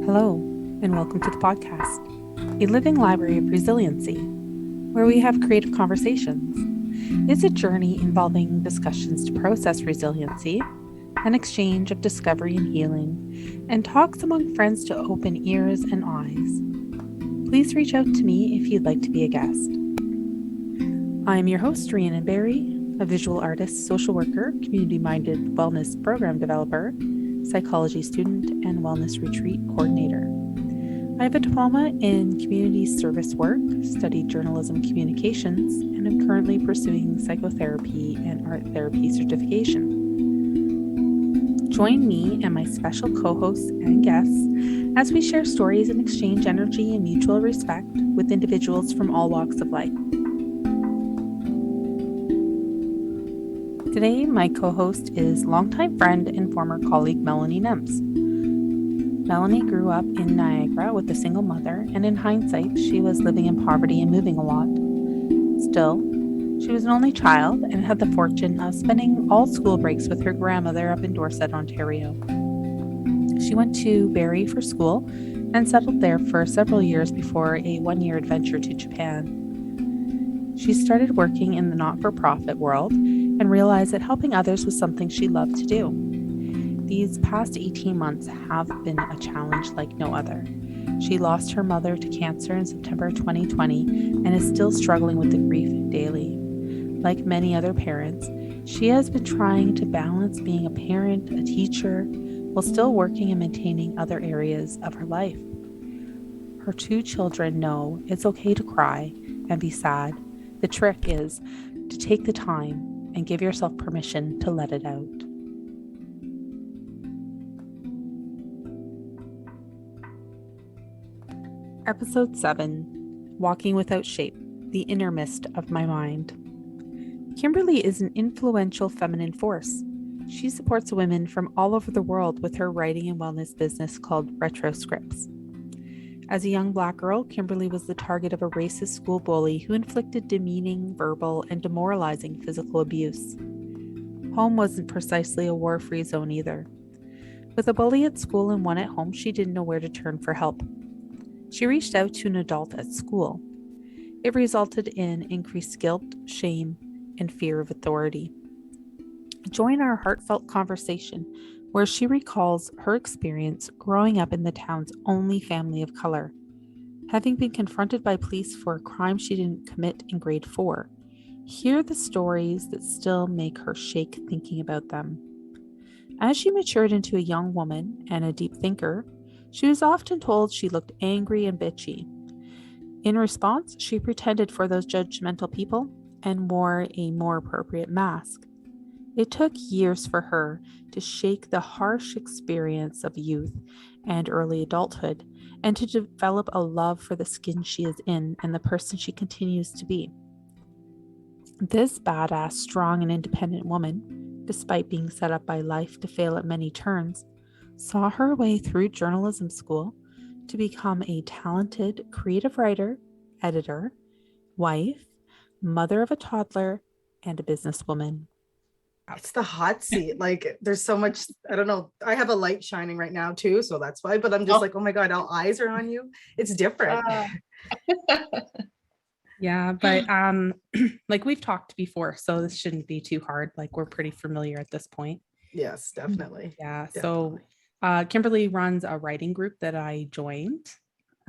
Hello, and welcome to the podcast, a living library of resiliency, where we have creative conversations. It's a journey involving discussions to process resiliency, an exchange of discovery and healing, and talks among friends to open ears and eyes. Please reach out to me if you'd like to be a guest. I'm your host, Rhiannon Barry, a visual artist, social worker, community-minded wellness program developer, psychology student, and wellness retreat coordinator. I have a diploma in community service work, studied journalism communications, and am currently pursuing psychotherapy and art therapy certification. Join me and my special co-hosts and guests as we share stories and exchange energy and mutual respect with individuals from all walks of life. Today, my co-host is longtime friend and former colleague Melenie Neamtz. Melanie grew up in Niagara with a single mother, and in hindsight, she was living in poverty and moving a lot. Still, she was an only child and had the fortune of spending all school breaks with her grandmother up in Dorset, Ontario. She went to Barry for school and settled there for several years before a one-year adventure to Japan. She started working in the not-for-profit world and realized that helping others was something she loved to do. These past 18 months have been a challenge like no other. She lost her mother to cancer in September 2020 and is still struggling with the grief daily. Like many other parents, she has been trying to balance being a parent, a teacher, while still working and maintaining other areas of her life. Her two children know it's okay to cry and be sad. The trick is to take the time and give yourself permission to let it out. Episode 7, Walking Without Shape, the Inner Mist of My Mind. Kimberley is an influential feminine force. She supports women from all over the world with her writing and wellness business called Retro Scripts. As a young Black girl, Kimberley was the target of a racist school bully who inflicted demeaning, verbal, and demoralizing physical abuse. Home wasn't precisely a war-free zone either. With a bully at school and one at home, she didn't know where to turn for help. She reached out to an adult at school. It resulted in increased guilt, shame, and fear of authority. Join our heartfelt conversation where she recalls her experience growing up in the town's only family of color, having been confronted by police for a crime she didn't commit in grade 4. Hear the stories that still make her shake thinking about them. As she matured into a young woman and a deep thinker, she was often told she looked angry and bitchy. In response, she pretended for those judgmental people and wore a more appropriate mask. It took years for her to shake the harsh experience of youth and early adulthood and to develop a love for the skin she is in and the person she continues to be. This badass, strong, and independent woman, despite being set up by life to fail at many turns, saw her way through journalism school to become a talented creative writer, editor, wife, mother of a toddler, and a businesswoman. It's the hot seat. Like there's so much, I don't know. I have a light shining right now too, so that's why, but I'm just like, oh my God, all eyes are on you. It's different. Yeah, but like we've talked before, so this shouldn't be too hard. Like we're pretty familiar at this point. Yes, definitely. Yeah. Definitely. So Kimberley runs a writing group that I joined.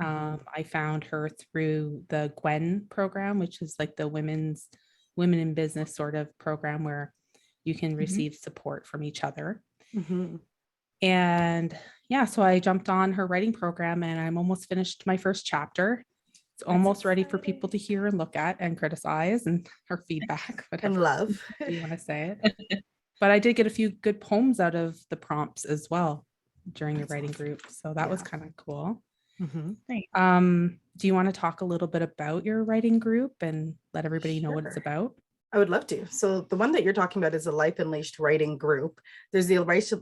I found her through the Gwen program, which is like the women in business sort of program where you can receive support from each other. And yeah, so I jumped on her writing program and I'm almost finished my first chapter. It's almost ready for people to hear and look at and criticize and her feedback, whatever And love. you want to say it. But I did get a few good poems out of the prompts as well during the writing group. So that was kind of cool. Do you want to talk a little bit about your writing group and let everybody know what it's about? I would love to. So the one that you're talking about is a Life Unleashed writing group. There's the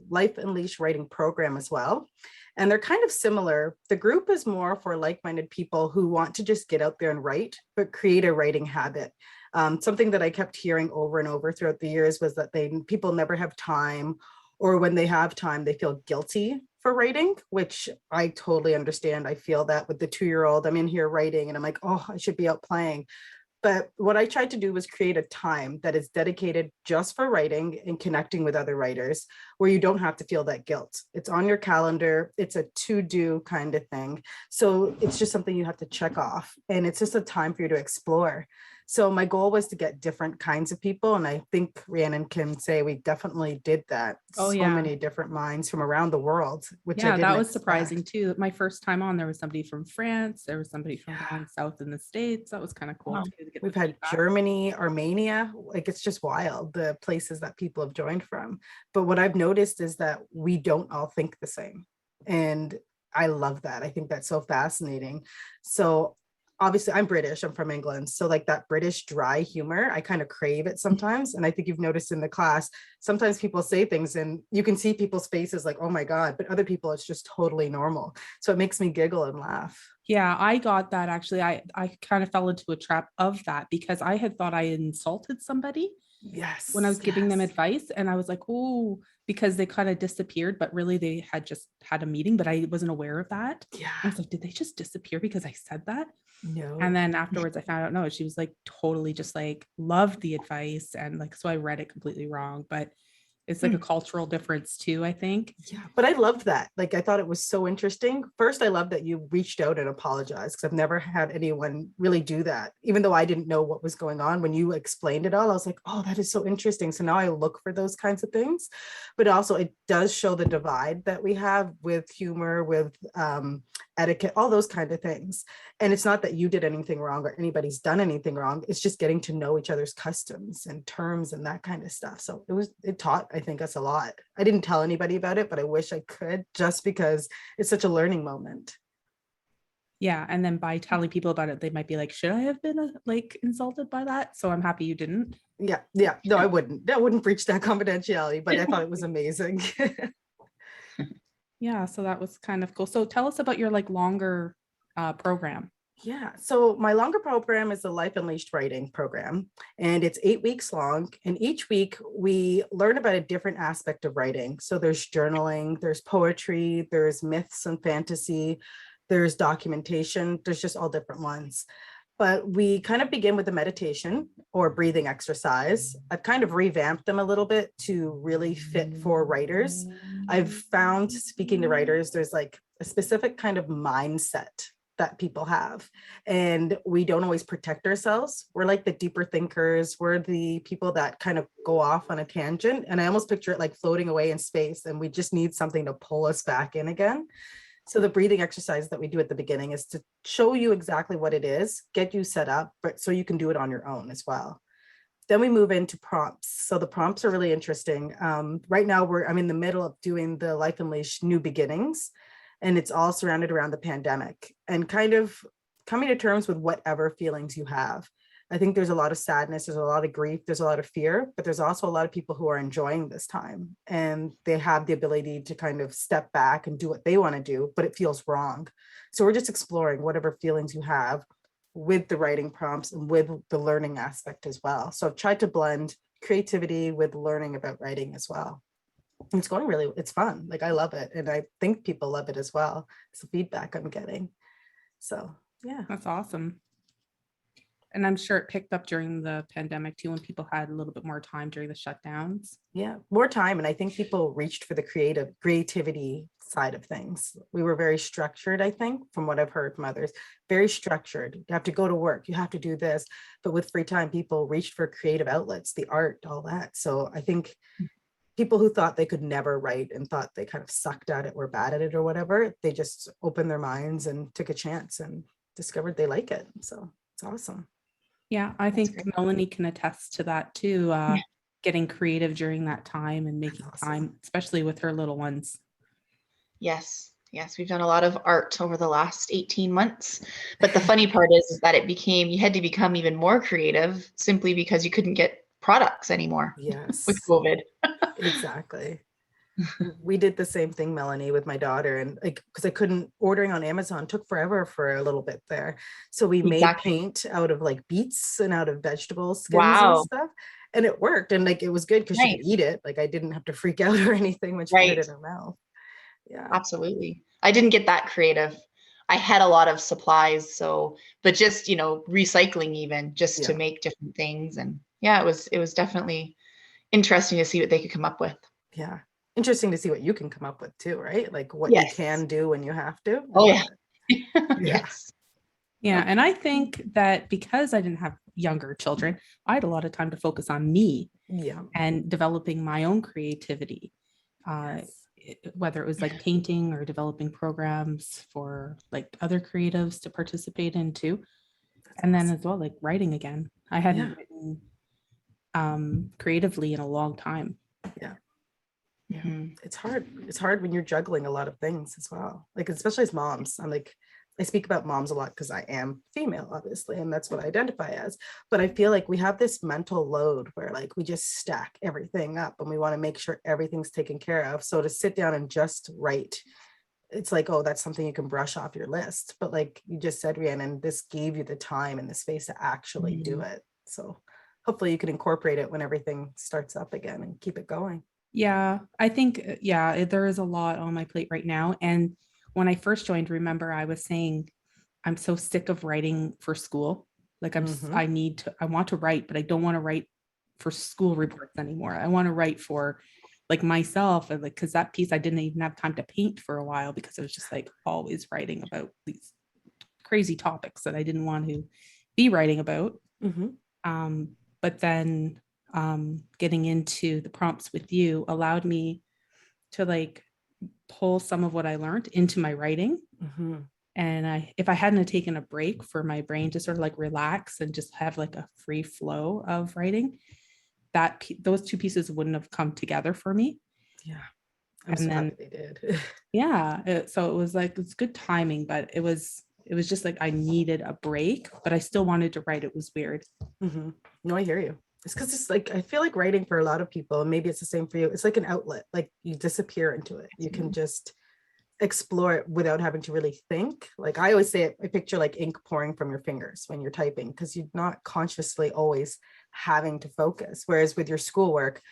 Life Unleashed writing program as well. And they're kind of similar. The group is more for like-minded people who want to just get out there and write, but create a writing habit. Something that I kept hearing over and over throughout the years was that people never have time, or when they have time, they feel guilty for writing, which I totally understand. I feel that with the 2-year-old, I'm in here writing and I'm like, oh, I should be out playing. But what I tried to do was create a time that is dedicated just for writing and connecting with other writers, where you don't have to feel that guilt. It's on your calendar. It's a to-do kind of thing. So it's just something you have to check off. And it's just a time for you to explore. So my goal was to get different kinds of people. And I think Rhiannon can say we definitely did that. Oh, So yeah. many different minds from around the world, which I Yeah, didn't that was expect. surprising too. My first time on, there was somebody from France. There was somebody from down south in the States. That was kind of cool Wow. too, to get We've the had feedback. Germany, Armenia, like it's just wild, the places that people have joined from. But what I've noticed is that we don't all think the same. And I love that. I think that's so fascinating. So obviously I'm British, I'm from England. So like that British dry humor, I kind of crave it sometimes. And I think you've noticed in the class, sometimes people say things and you can see people's faces like, oh my God, but other people, it's just totally normal. So it makes me giggle and laugh. Yeah, I got that actually. I kind of fell into a trap of that because I had thought I had insulted somebody Yes. when I was giving them yes. advice, and I was like, oh, because they kind of disappeared, but really they had just had a meeting, but I wasn't aware of that. I Yeah. was like, did they just disappear because I said that? No. And then afterwards I found out, no, she was like totally just like loved the advice. And like, so I read it completely wrong, but it's like a cultural difference too, I think. Yeah, but I loved that. Like, I thought it was so interesting. First, I love that you reached out and apologized, because I've never had anyone really do that. Even though I didn't know what was going on, when you explained it all, I was like, oh, that is so interesting. So now I look for those kinds of things. But also it does show the divide that we have with humor, with etiquette, all those kind of things. And it's not that you did anything wrong or anybody's done anything wrong. It's just getting to know each other's customs and terms and that kind of stuff. So it taught, I think, us a lot. I didn't tell anybody about it, but I wish I could, just because it's such a learning moment. Yeah. And then by telling people about it, they might be like, should I have been like insulted by that? So I'm happy you didn't. Yeah. No, I wouldn't breach that confidentiality, but I thought it was amazing. Yeah. So that was kind of cool. So tell us about your like longer program. Yeah. So my longer program is the Life Unleashed Writing program, and it's 8 weeks long. And each week we learn about a different aspect of writing. So there's journaling, there's poetry, there's myths and fantasy, there's documentation, there's just all different ones. But we kind of begin with a meditation or breathing exercise. I've kind of revamped them a little bit to really fit for writers. I've found, speaking to writers, there's like a specific kind of mindset that people have, and we don't always protect ourselves. We're like the deeper thinkers. We're the people that kind of go off on a tangent, and I almost picture it like floating away in space, and we just need something to pull us back in again. So the breathing exercise that we do at the beginning is to show you exactly what it is, get you set up, but so you can do it on your own as well. Then we move into prompts. So the prompts are really interesting. Right now I'm in the middle of doing the Life Unleashed New Beginnings, and it's all surrounded around the pandemic and kind of coming to terms with whatever feelings you have. I think there's a lot of sadness, there's a lot of grief, there's a lot of fear, but there's also a lot of people who are enjoying this time, and they have the ability to kind of step back and do what they want to do, but it feels wrong. So we're just exploring whatever feelings you have with the writing prompts and with the learning aspect as well. So I've tried to blend creativity with learning about writing as well. It's going really, it's fun. Like, I love it. And I think people love it as well. It's the feedback I'm getting. So yeah. That's awesome. And I'm sure it picked up during the pandemic too, when people had a little bit more time during the shutdowns. Yeah, more time. And I think people reached for the creativity side of things. We were very structured, I think, from what I've heard from others, very structured. You have to go to work, you have to do this. But with free time, people reached for creative outlets, the art, all that. So I think people who thought they could never write and thought they kind of sucked at it, were bad at it or whatever, they just opened their minds and took a chance and discovered they like it. So it's awesome. Yeah, I think great. Melanie can attest to that too, getting creative during that time and making awesome. time, especially with her little ones. Yes. We've done a lot of art over the last 18 months. But the funny part is that you had to become even more creative simply because you couldn't get products anymore. Yes. With COVID. Exactly. We did the same thing, Melanie, with my daughter, and like, because I couldn't, ordering on Amazon took forever for a little bit there. So we made paint out of like beets and out of vegetable skins and stuff. And it worked. And like, it was good because she could eat it. Like, I didn't have to freak out or anything when she put it in her mouth. Yeah. Absolutely. I didn't get that creative. I had a lot of supplies, but just, recycling even just to Yeah. make different things. And yeah, it was definitely interesting to see what they could come up with. Yeah. Interesting to see what you can come up with too, right? Like what you Yes. can do when you have to. Oh yeah. Yeah. Yes. Yeah. And I think that because I didn't have younger children, I had a lot of time to focus on me Yeah. and developing my own creativity. Yes. Whether it was like painting or developing programs for like other creatives to participate in too. And then as well, like writing again. I hadn't written creatively in a long time. Yeah. Yeah. Mhm. It's hard. It's hard when you're juggling a lot of things as well. Like, especially as moms. I speak about moms a lot because I am female, obviously, and that's what I identify as. But I feel like we have this mental load where like we just stack everything up and we want to make sure everything's taken care of. So to sit down and just write, it's like, oh, that's something you can brush off your list. But like you just said, Rhiannon, this gave you the time and the space to actually do it. So hopefully you can incorporate it when everything starts up again and keep it going. Yeah, I think, there is a lot on my plate right now. And when I first joined, remember I was saying, I'm so sick of writing for school. Like I want to write, but I don't want to write for school reports anymore. I want to write for like myself, and like, cause that piece I didn't even have time to paint for a while because I was just like always writing about these crazy topics that I didn't want to be writing about. But then getting into the prompts with you allowed me to like pull some of what I learned into my writing. And if I hadn't have taken a break for my brain to sort of like relax and just have like a free flow of writing, those two pieces wouldn't have come together for me. Yeah. I'm so happy they did. Yeah. So it was like, it's good timing, but it was just like I needed a break, but I still wanted to write. It was weird. No, I hear you. It's because it's like, I feel like writing for a lot of people, and maybe it's the same for you. It's like an outlet, like you disappear into it. You can just explore it without having to really think. Like I always say, I picture like ink pouring from your fingers when you're typing, because you're not consciously always having to focus. Whereas with your schoolwork,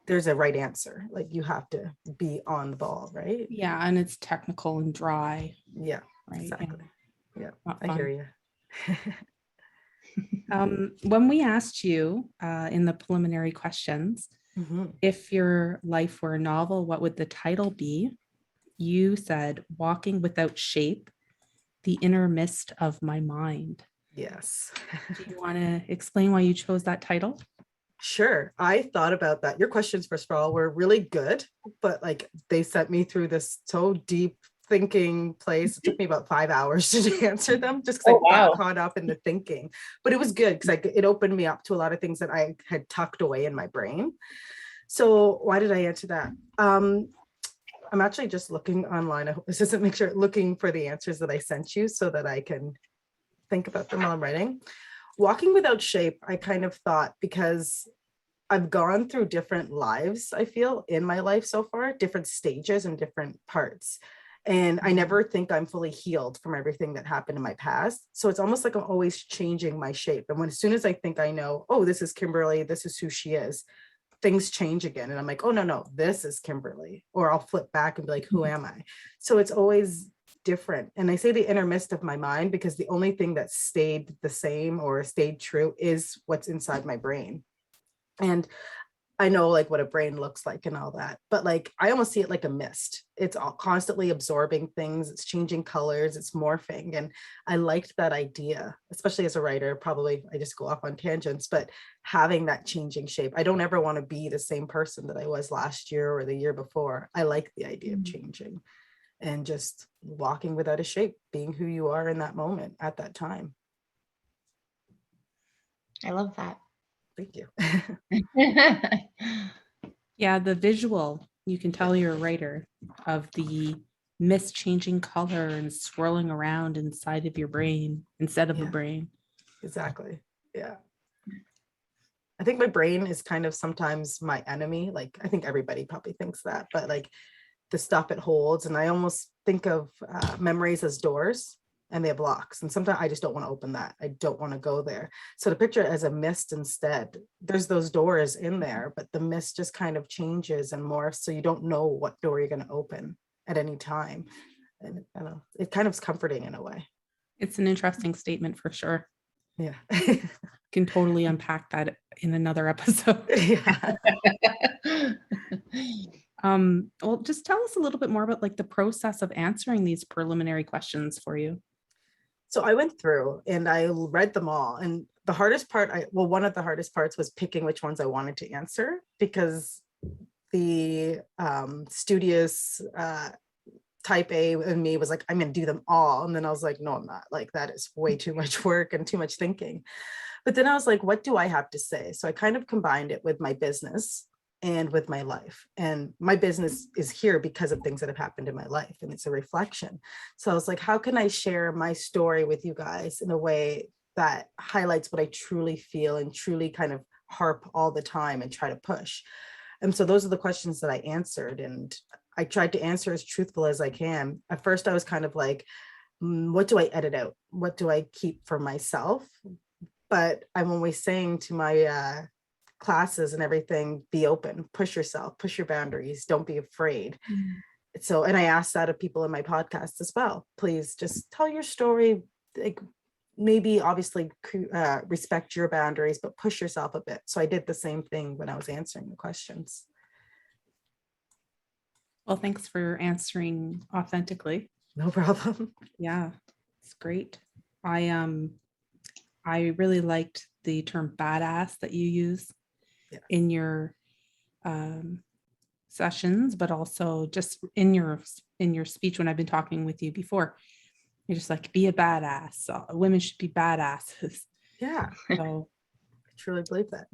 there's a right answer. Like you have to be on the ball, right? Yeah. And it's technical and dry. Yeah, right. exactly. Yeah, Not I fun. hear you. When we asked you in the preliminary questions, if your life were a novel, what would the title be? You said Walking Without Shape, the Inner Mist of My Mind. Yes. Do you want to explain why you chose that title? Sure. I thought about that. Your questions, first of all, were really good, but like they sent me through this so deep thinking place. It took me about 5 hours to answer them just because I got caught up in the thinking. But it was good because it opened me up to a lot of things that I had tucked away in my brain. So why did I answer that? I'm actually just looking online. I hope this doesn't make sure looking for the answers that I sent you so that I can think about them while I'm writing. Walking Without Shape, I kind of thought, because I've gone through different lives, I feel, in my life so far, different stages and different parts. And I never think I'm fully healed from everything that happened in my past. So it's almost like I'm always changing my shape. And as soon as I think I know, oh, this is Kimberley, this is who she is, things change again. And I'm like, oh, no, this is Kimberley. Or I'll flip back and be like, who am I? So it's always different. And I say the inner mist of my mind because the only thing that stayed the same or stayed true is what's inside my brain. And I know like what a brain looks like and all that, but like I almost see it like a mist. It's all constantly absorbing things, it's changing colors, it's morphing. And I liked that idea, especially as a writer. Probably I just go off on tangents, but having that changing shape. I don't ever want to be the same person that I was last year or the year before. I like the idea of changing and just walking without a shape, being who you are in that moment at that time. I love that. Thank you. Yeah, the visual, you can tell you're a writer, of the mist changing color and swirling around inside of your brain instead of a brain. Exactly. Yeah. I think my brain is kind of sometimes my enemy. Like I think everybody probably thinks that, but like the stuff it holds. And I almost think of memories as doors, and they have locks. And sometimes I just don't want to open that. I don't want to go there. So to picture it as a mist instead, there's those doors in there, but the mist just kind of changes and morphs. So you don't know what door you're going to open. at any time. And I don't know, it kind of is comforting in a way. It's an interesting statement for sure. Yeah. Can totally unpack that in another episode. Yeah. Well, just tell us a little bit more about like the process of answering these preliminary questions for you. So I went through and I read them all. And the hardest part, one of the hardest parts was picking which ones I wanted to answer, because the studious type A in me was like, I'm going to do them all. And then I was like, no, I'm not. Like, that is way too much work and too much thinking. But then I was like, what do I have to say? So I kind of combined it with my business and with my life. And my business is here because of things that have happened in my life, and it's a reflection. So I was like, how can I share my story with you guys in a way that highlights what I truly feel and truly kind of harp all the time and try to push? And so those are the questions that I answered, and I tried to answer as truthful as I can. At first I was kind of like, what do I edit out? What do I keep for myself? But I'm always saying to my classes and everything, be open, push yourself, push your boundaries, don't be afraid. So, and I asked that of people in my podcast as well. Please just tell your story, like maybe obviously respect your boundaries, but push yourself a bit. So I did the same thing when I was answering the questions. Well, thanks for answering authentically. No problem. Yeah, it's great. I really liked the term badass that you use in your sessions, but also just in your speech when I've been talking with you before. You're just like, be a badass. So women should be badasses. Yeah. So I truly believe that.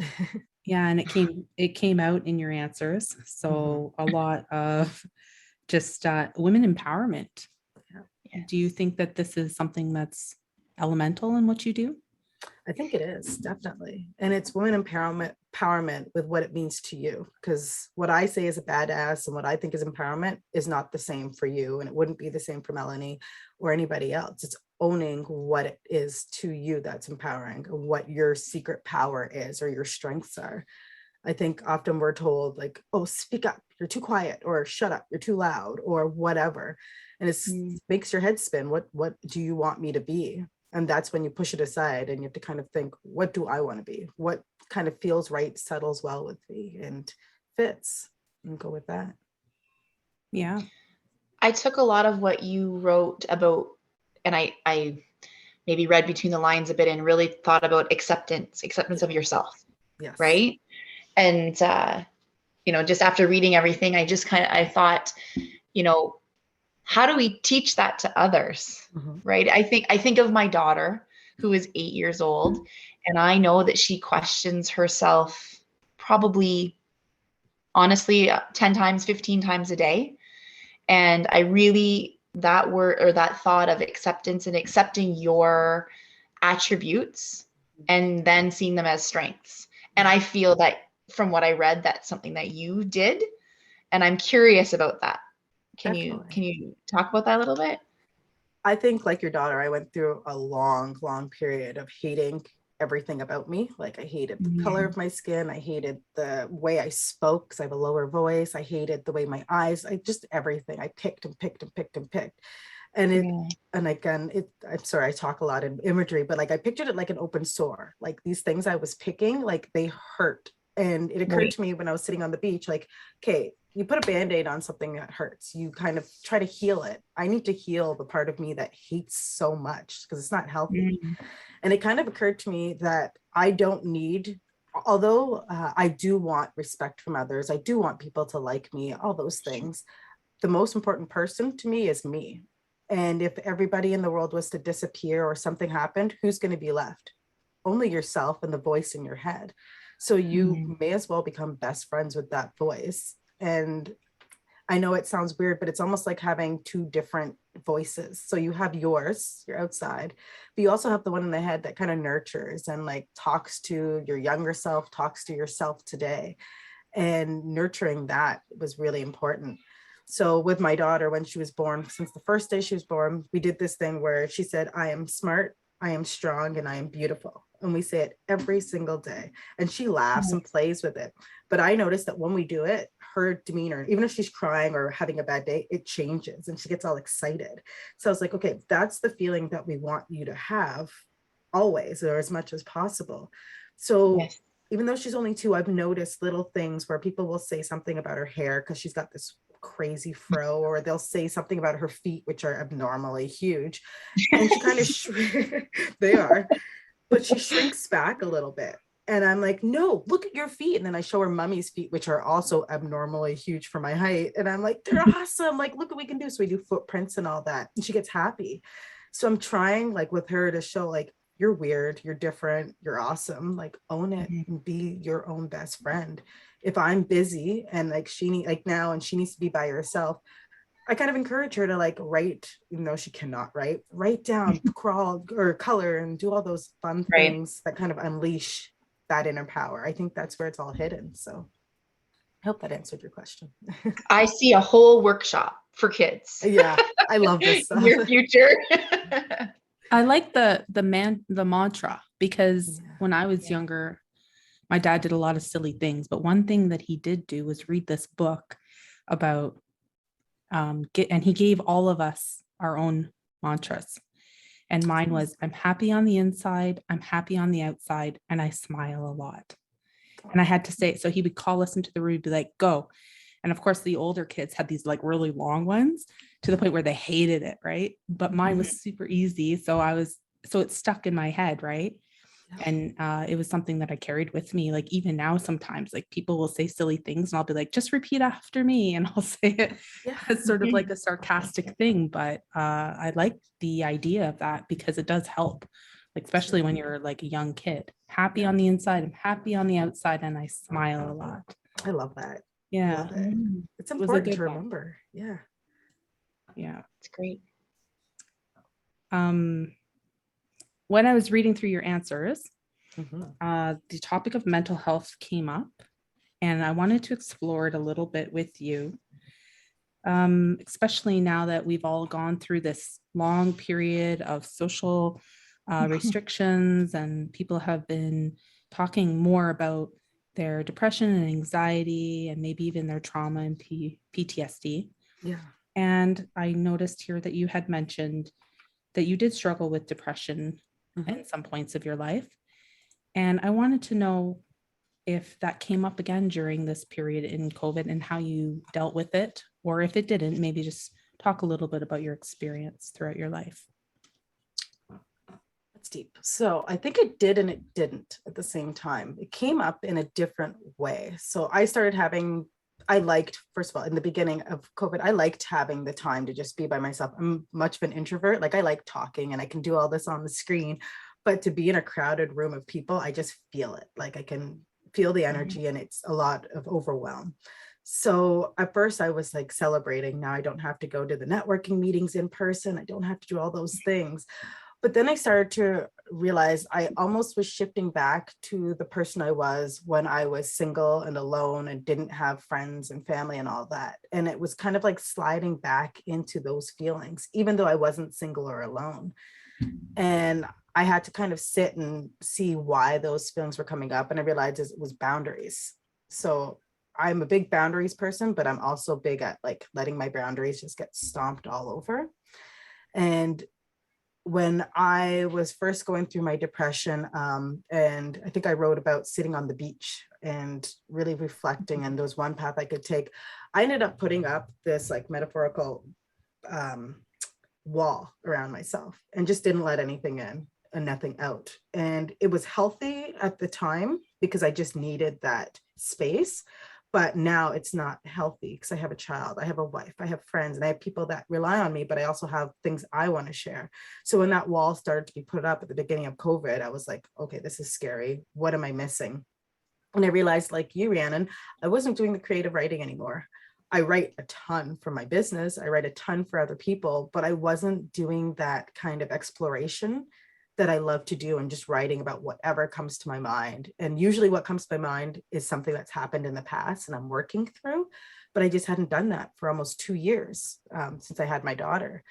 yeah, and it came out in your answers. So a lot of just women empowerment. Yeah. Do you think that this is something that's elemental in what you do? I think it is, definitely. And it's women empowerment with what it means to you. Because what I say is a badass and what I think is empowerment is not the same for you. And it wouldn't be the same for Melanie or anybody else. It's owning what it is to you that's empowering, or what your secret power is or your strengths are. I think often we're told like, oh, speak up, you're too quiet, or shut up, you're too loud, or whatever. And it makes your head spin. What do you want me to be? And that's when you push it aside and you have to kind of think, what do I want to be? What kind of feels right, settles well with me and fits, and go with that. Yeah. I took a lot of what you wrote about, and I maybe read between the lines a bit and really thought about acceptance of yourself. Yes. Right. And, just after reading everything, I thought, how do we teach that to others? Right. I think of my daughter, who is 8 years old, and I know that she questions herself probably, honestly, 10 times, 15 times a day. And I really, that word or that thought of acceptance and accepting your attributes and then seeing them as strengths. And I feel that from what I read, that's something that you did. And I'm curious about that. Can you talk about that a little bit? I think, like your daughter, I went through a long period of hating everything about me. Like, I hated the color of my skin. I hated the way I spoke because I have a lower voice. I hated the way my eyes, just everything. I picked and picked and picked and picked. And and again, I'm sorry, I talk a lot in imagery, but like I pictured it like an open sore. Like these things I was picking, like they hurt. And it occurred to me when I was sitting on the beach, like, okay, you put a Band-Aid on something that hurts. You kind of try to heal it. I need to heal the part of me that hates so much because it's not healthy. And it kind of occurred to me that I don't need, although I do want respect from others, I do want people to like me, all those things. The most important person to me is me. And if everybody in the world was to disappear or something happened, who's going to be left? Only yourself and the voice in your head. So you may as well become best friends with that voice. And I know it sounds weird, but it's almost like having two different voices. So you have yours, you're outside, but you also have the one in the head that kind of nurtures and like talks to your younger self, talks to yourself today. And nurturing that was really important. So with my daughter, when she was born, since the first day she was born, we did this thing where she said, I am smart, I am strong, and I am beautiful. And we say it every single day. And she laughs and plays with it. But I noticed that when we do it, her demeanor, even if she's crying or having a bad day, it changes and she gets all excited. So I was like, okay, that's the feeling that we want you to have always, or as much as possible. So Yes. even though she's only 2, I've noticed little things where people will say something about her hair because she's got this crazy fro, or they'll say something about her feet, which are abnormally huge. And she kind of, they are, but she shrinks back a little bit. And I'm like, no, look at your feet. And then I show her mummy's feet, which are also abnormally huge for my height. And I'm like, they're awesome. Like, look what we can do. So we do footprints and all that. And she gets happy. So I'm trying like with her to show like, you're weird, you're different, you're awesome, like own it and be your own best friend. If I'm busy and like now and she needs to be by herself, I kind of encourage her to like write, even though she cannot write down, crawl or color and do all those fun things that kind of unleash that inner power. I think that's where it's all hidden. So I hope that answered your question. I see a whole workshop for kids. Yeah, I love this stuff. Your future. I like the mantra, because when I was younger, my dad did a lot of silly things, but one thing that he did do was read this book about and he gave all of us our own mantras. And mine was, I'm happy on the inside, I'm happy on the outside, and I smile a lot. And I had to say it. So he would call us into the room, be like, go. And of course, the older kids had these like really long ones to the point where they hated it, right? But mine was super easy. So it stuck in my head, right? And it was something that I carried with me. Like even now, sometimes like people will say silly things and I'll be like, just repeat after me. And I'll say it as sort of like a sarcastic thing. But I like the idea of that because it does help, like, especially when you're like a young kid. Happy on the inside, I'm happy on the outside, and I smile a lot. I love that. Yeah. Love it. It's important to remember. Yeah. Yeah. It's great. When I was reading through your answers, the topic of mental health came up, and I wanted to explore it a little bit with you, especially now that we've all gone through this long period of social restrictions, and people have been talking more about their depression and anxiety, and maybe even their trauma and PTSD. Yeah. And I noticed here that you had mentioned that you did struggle with depression at some points of your life. And I wanted to know if that came up again during this period in COVID and how you dealt with it, or if it didn't, maybe just talk a little bit about your experience throughout your life. That's deep. So I think it did and it didn't at the same time. It came up in a different way. So I started first of all, in the beginning of COVID, I liked having the time to just be by myself. I'm much of an introvert. Like I like talking and I can do all this on the screen, but to be in a crowded room of people, I just feel it. Like I can feel the energy and it's a lot of overwhelm. So at first I was like celebrating. Now I don't have to go to the networking meetings in person. I don't have to do all those things. But then I started to realize I almost was shifting back to the person I was when I was single and alone and didn't have friends and family and all that. And it was kind of like sliding back into those feelings, even though I wasn't single or alone. And I had to kind of sit and see why those feelings were coming up. And I realized it was boundaries. So I'm a big boundaries person, but I'm also big at like letting my boundaries just get stomped all over. And when I was first going through my depression, and I think I wrote about sitting on the beach and really reflecting, and there was one path I could take, I ended up putting up this like metaphorical wall around myself and just didn't let anything in and nothing out. And it was healthy at the time because I just needed that space. But now it's not healthy because I have a child, I have a wife, I have friends, and I have people that rely on me, but I also have things I want to share. So when that wall started to be put up at the beginning of COVID, I was like, okay, this is scary. What am I missing? And I realized, like you, Rhiannon, I wasn't doing the creative writing anymore. I write a ton for my business. I write a ton for other people, but I wasn't doing that kind of exploration that I love to do and just writing about whatever comes to my mind. And usually what comes to my mind is something that's happened in the past and I'm working through, but I just hadn't done that for almost 2 years since I had my daughter.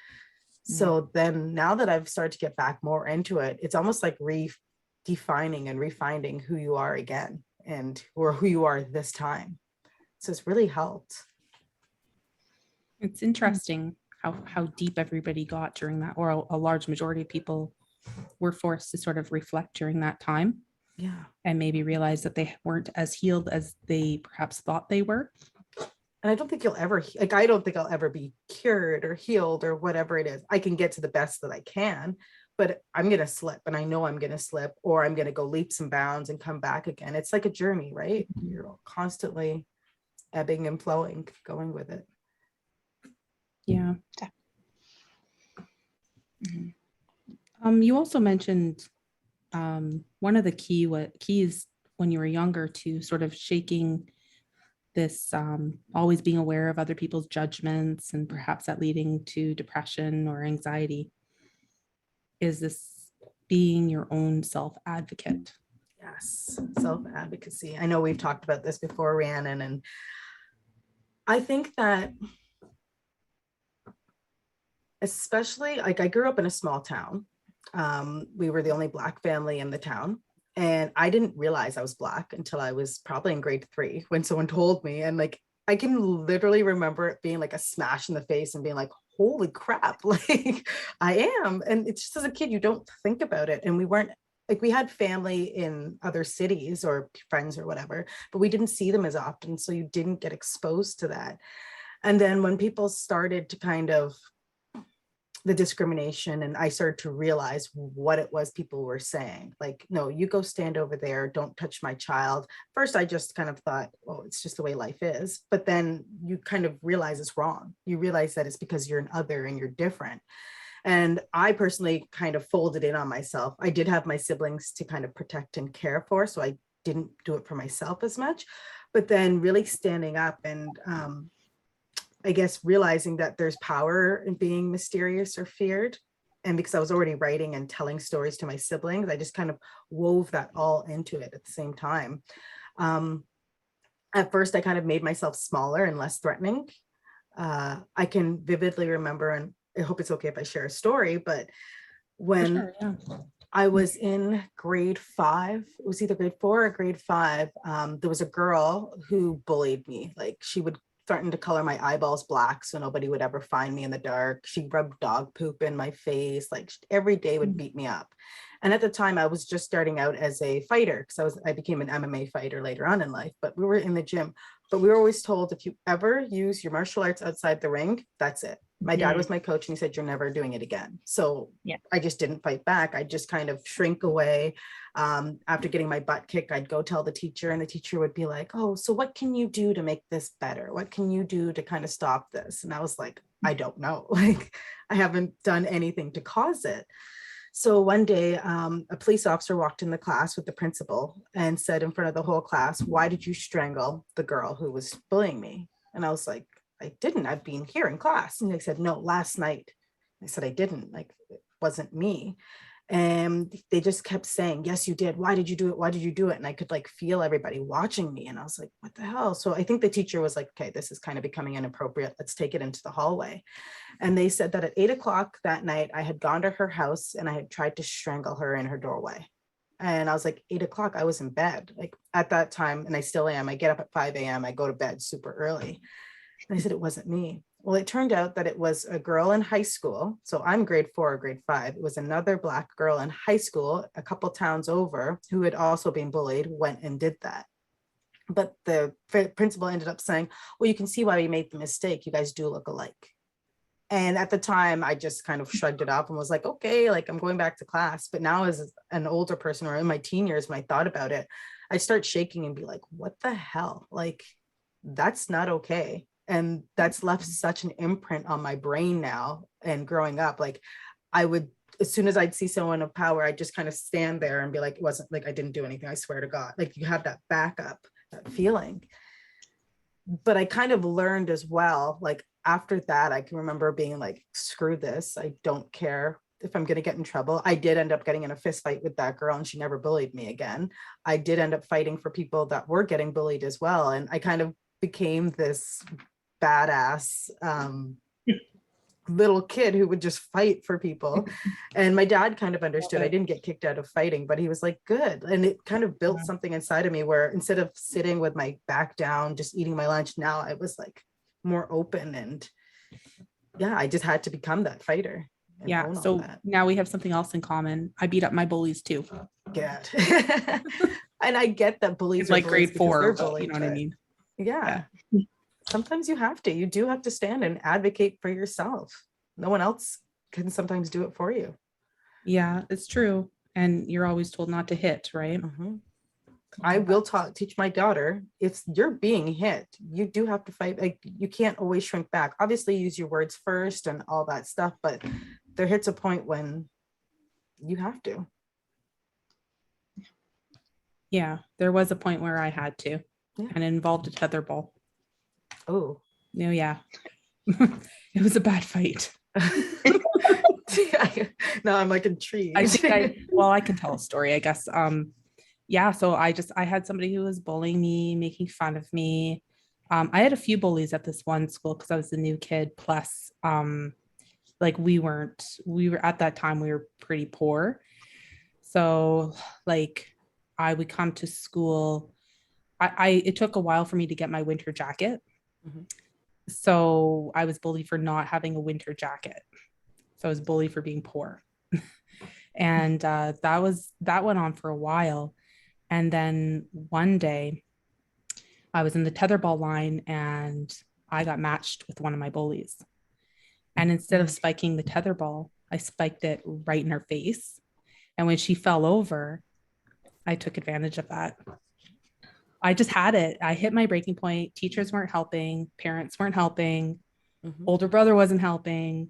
So then now that I've started to get back more into it, it's almost like redefining and refinding who you are again, and or who you are this time. So it's really helped. It's interesting how deep everybody got during that, or a large majority of people were forced to sort of reflect during that time. Yeah. And maybe realize that they weren't as healed as they perhaps thought they were. And I don't think I don't think I'll ever be cured or healed or whatever it is. I can get to the best that I can, but I'm going to slip, and I know I'm going to slip, or I'm going to go leaps and bounds and come back again. It's like a journey, right? You're constantly ebbing and flowing, going with it. Yeah. You also mentioned one of the keys when you were younger to sort of shaking this, always being aware of other people's judgments and perhaps that leading to depression or anxiety, is this being your own self-advocate. Yes, self-advocacy. I know we've talked about this before, Rhiannon, and I think that especially, like, I grew up in a small town. We were the only Black family in the town. And I didn't realize I was Black until I was probably in grade 3 when someone told me. And like, I can literally remember it being like a smash in the face and being like, holy crap, like I am. And it's just, as a kid, you don't think about it. And we weren't, like, we had family in other cities or friends or whatever, but we didn't see them as often. So you didn't get exposed to that. And then when people started to kind of, the discrimination, and I started to realize what it was people were saying, like, no, you go stand over there, don't touch my child. First, I just kind of thought, well, it's just the way life is. But then you kind of realize it's wrong. You realize that it's because you're an other and you're different. And I personally kind of folded in on myself. I did have my siblings to kind of protect and care for, so I didn't do it for myself as much. But then really standing up and I guess realizing that there's power in being mysterious or feared. And because I was already writing and telling stories to my siblings, I just kind of wove that all into it at the same time. At first, I kind of made myself smaller and less threatening. I can vividly remember, and I hope it's okay if I share a story, but when Sure, yeah. I was in grade 5, it was either grade 4 or grade 5, there was a girl who bullied me. Like, she would threatened to color my eyeballs black so nobody would ever find me in the dark. She rubbed dog poop in my face, like every day would beat me up. And at the time I was just starting out as a fighter, because I became an MMA fighter later on in life, but we were in the gym. But we were always told, if you ever use your martial arts outside the ring, that's it. My dad was my coach and he said, you're never doing it again. So yeah, I just didn't fight back. I just kind of shrink away. After getting my butt kicked, I'd go tell the teacher, and the teacher would be like, oh, so what can you do to make this better? What can you do to kind of stop this? And I was like, I don't know. Like, I haven't done anything to cause it. So one day, a police officer walked in the class with the principal and said in front of the whole class, why did you strangle the girl who was bullying me? And I was like, I didn't. I've been here in class. And they said, no, last night. I said, I didn't. Like, it wasn't me. And they just kept saying, yes, you did. Why did you do it? Why did you do it? And I could like feel everybody watching me. And I was like, what the hell? So I think the teacher was like, okay, this is kind of becoming inappropriate. Let's take it into the hallway. And they said that at 8 o'clock that night, I had gone to her house and I had tried to strangle her in her doorway. And I was like, 8 o'clock, I was in bed. Like, at that time, and I still am, I get up at 5 a.m. I go to bed super early. And I said, it wasn't me. Well, it turned out that it was a girl in high school. So I'm grade 4 or grade 5. It was another Black girl in high school, a couple towns over, who had also been bullied, went and did that. But the principal ended up saying, well, you can see why we made the mistake. You guys do look alike. And at the time, I just kind of shrugged it off and was like, okay, like, I'm going back to class. But now as an older person, or in my teen years, when I thought about it, I start shaking and be like, what the hell? Like, that's not okay. And that's left such an imprint on my brain now. And growing up, like, I would, as soon as I'd see someone of power, I'd just kind of stand there and be like, it wasn't like I didn't do anything. I swear to God. Like, you have that backup, that feeling. But I kind of learned as well, like, after that, I can remember being like, screw this. I don't care if I'm going to get in trouble. I did end up getting in a fist fight with that girl and she never bullied me again. I did end up fighting for people that were getting bullied as well. And I kind of became this badass little kid who would just fight for people. And my dad kind of understood. I didn't get kicked out of fighting, but he was like, good. And it kind of built something inside of me where instead of sitting with my back down, just eating my lunch, now I was like more open. And yeah, I just had to become that fighter. Yeah. So now we have something else in common. I beat up my bullies too. Good. And I get that bullies it's like grade 4, bullied, you know what I mean? Yeah. Sometimes you have to. You do have to stand and advocate for yourself. No one else can sometimes do it for you. Yeah, it's true. And you're always told not to hit, right? Mm-hmm. I will teach my daughter, if you're being hit, you do have to fight. Like, you can't always shrink back. Obviously, use your words first and all that stuff, but there hits a point when you have to. Yeah, there was a point where I had to, and it involved a tetherball. Oh. No, yeah. It was a bad fight. Now I'm like intrigued. I can tell a story, I guess. Yeah, so I had somebody who was bullying me, making fun of me. I had a few bullies at this one school because I was the new kid. Plus, like we were at that time, we were pretty poor. So like I would come to school. It took a while for me to get my winter jacket. Mm-hmm. So I was bullied for not having a winter jacket. So I was bullied for being poor. And that went on for a while. And then one day I was in the tetherball line and I got matched with one of my bullies. And instead of spiking the tetherball, I spiked it right in her face. And when she fell over, I took advantage of that. I just had it. I hit my breaking point. Teachers weren't helping. Parents weren't helping. Mm-hmm. Older brother wasn't helping.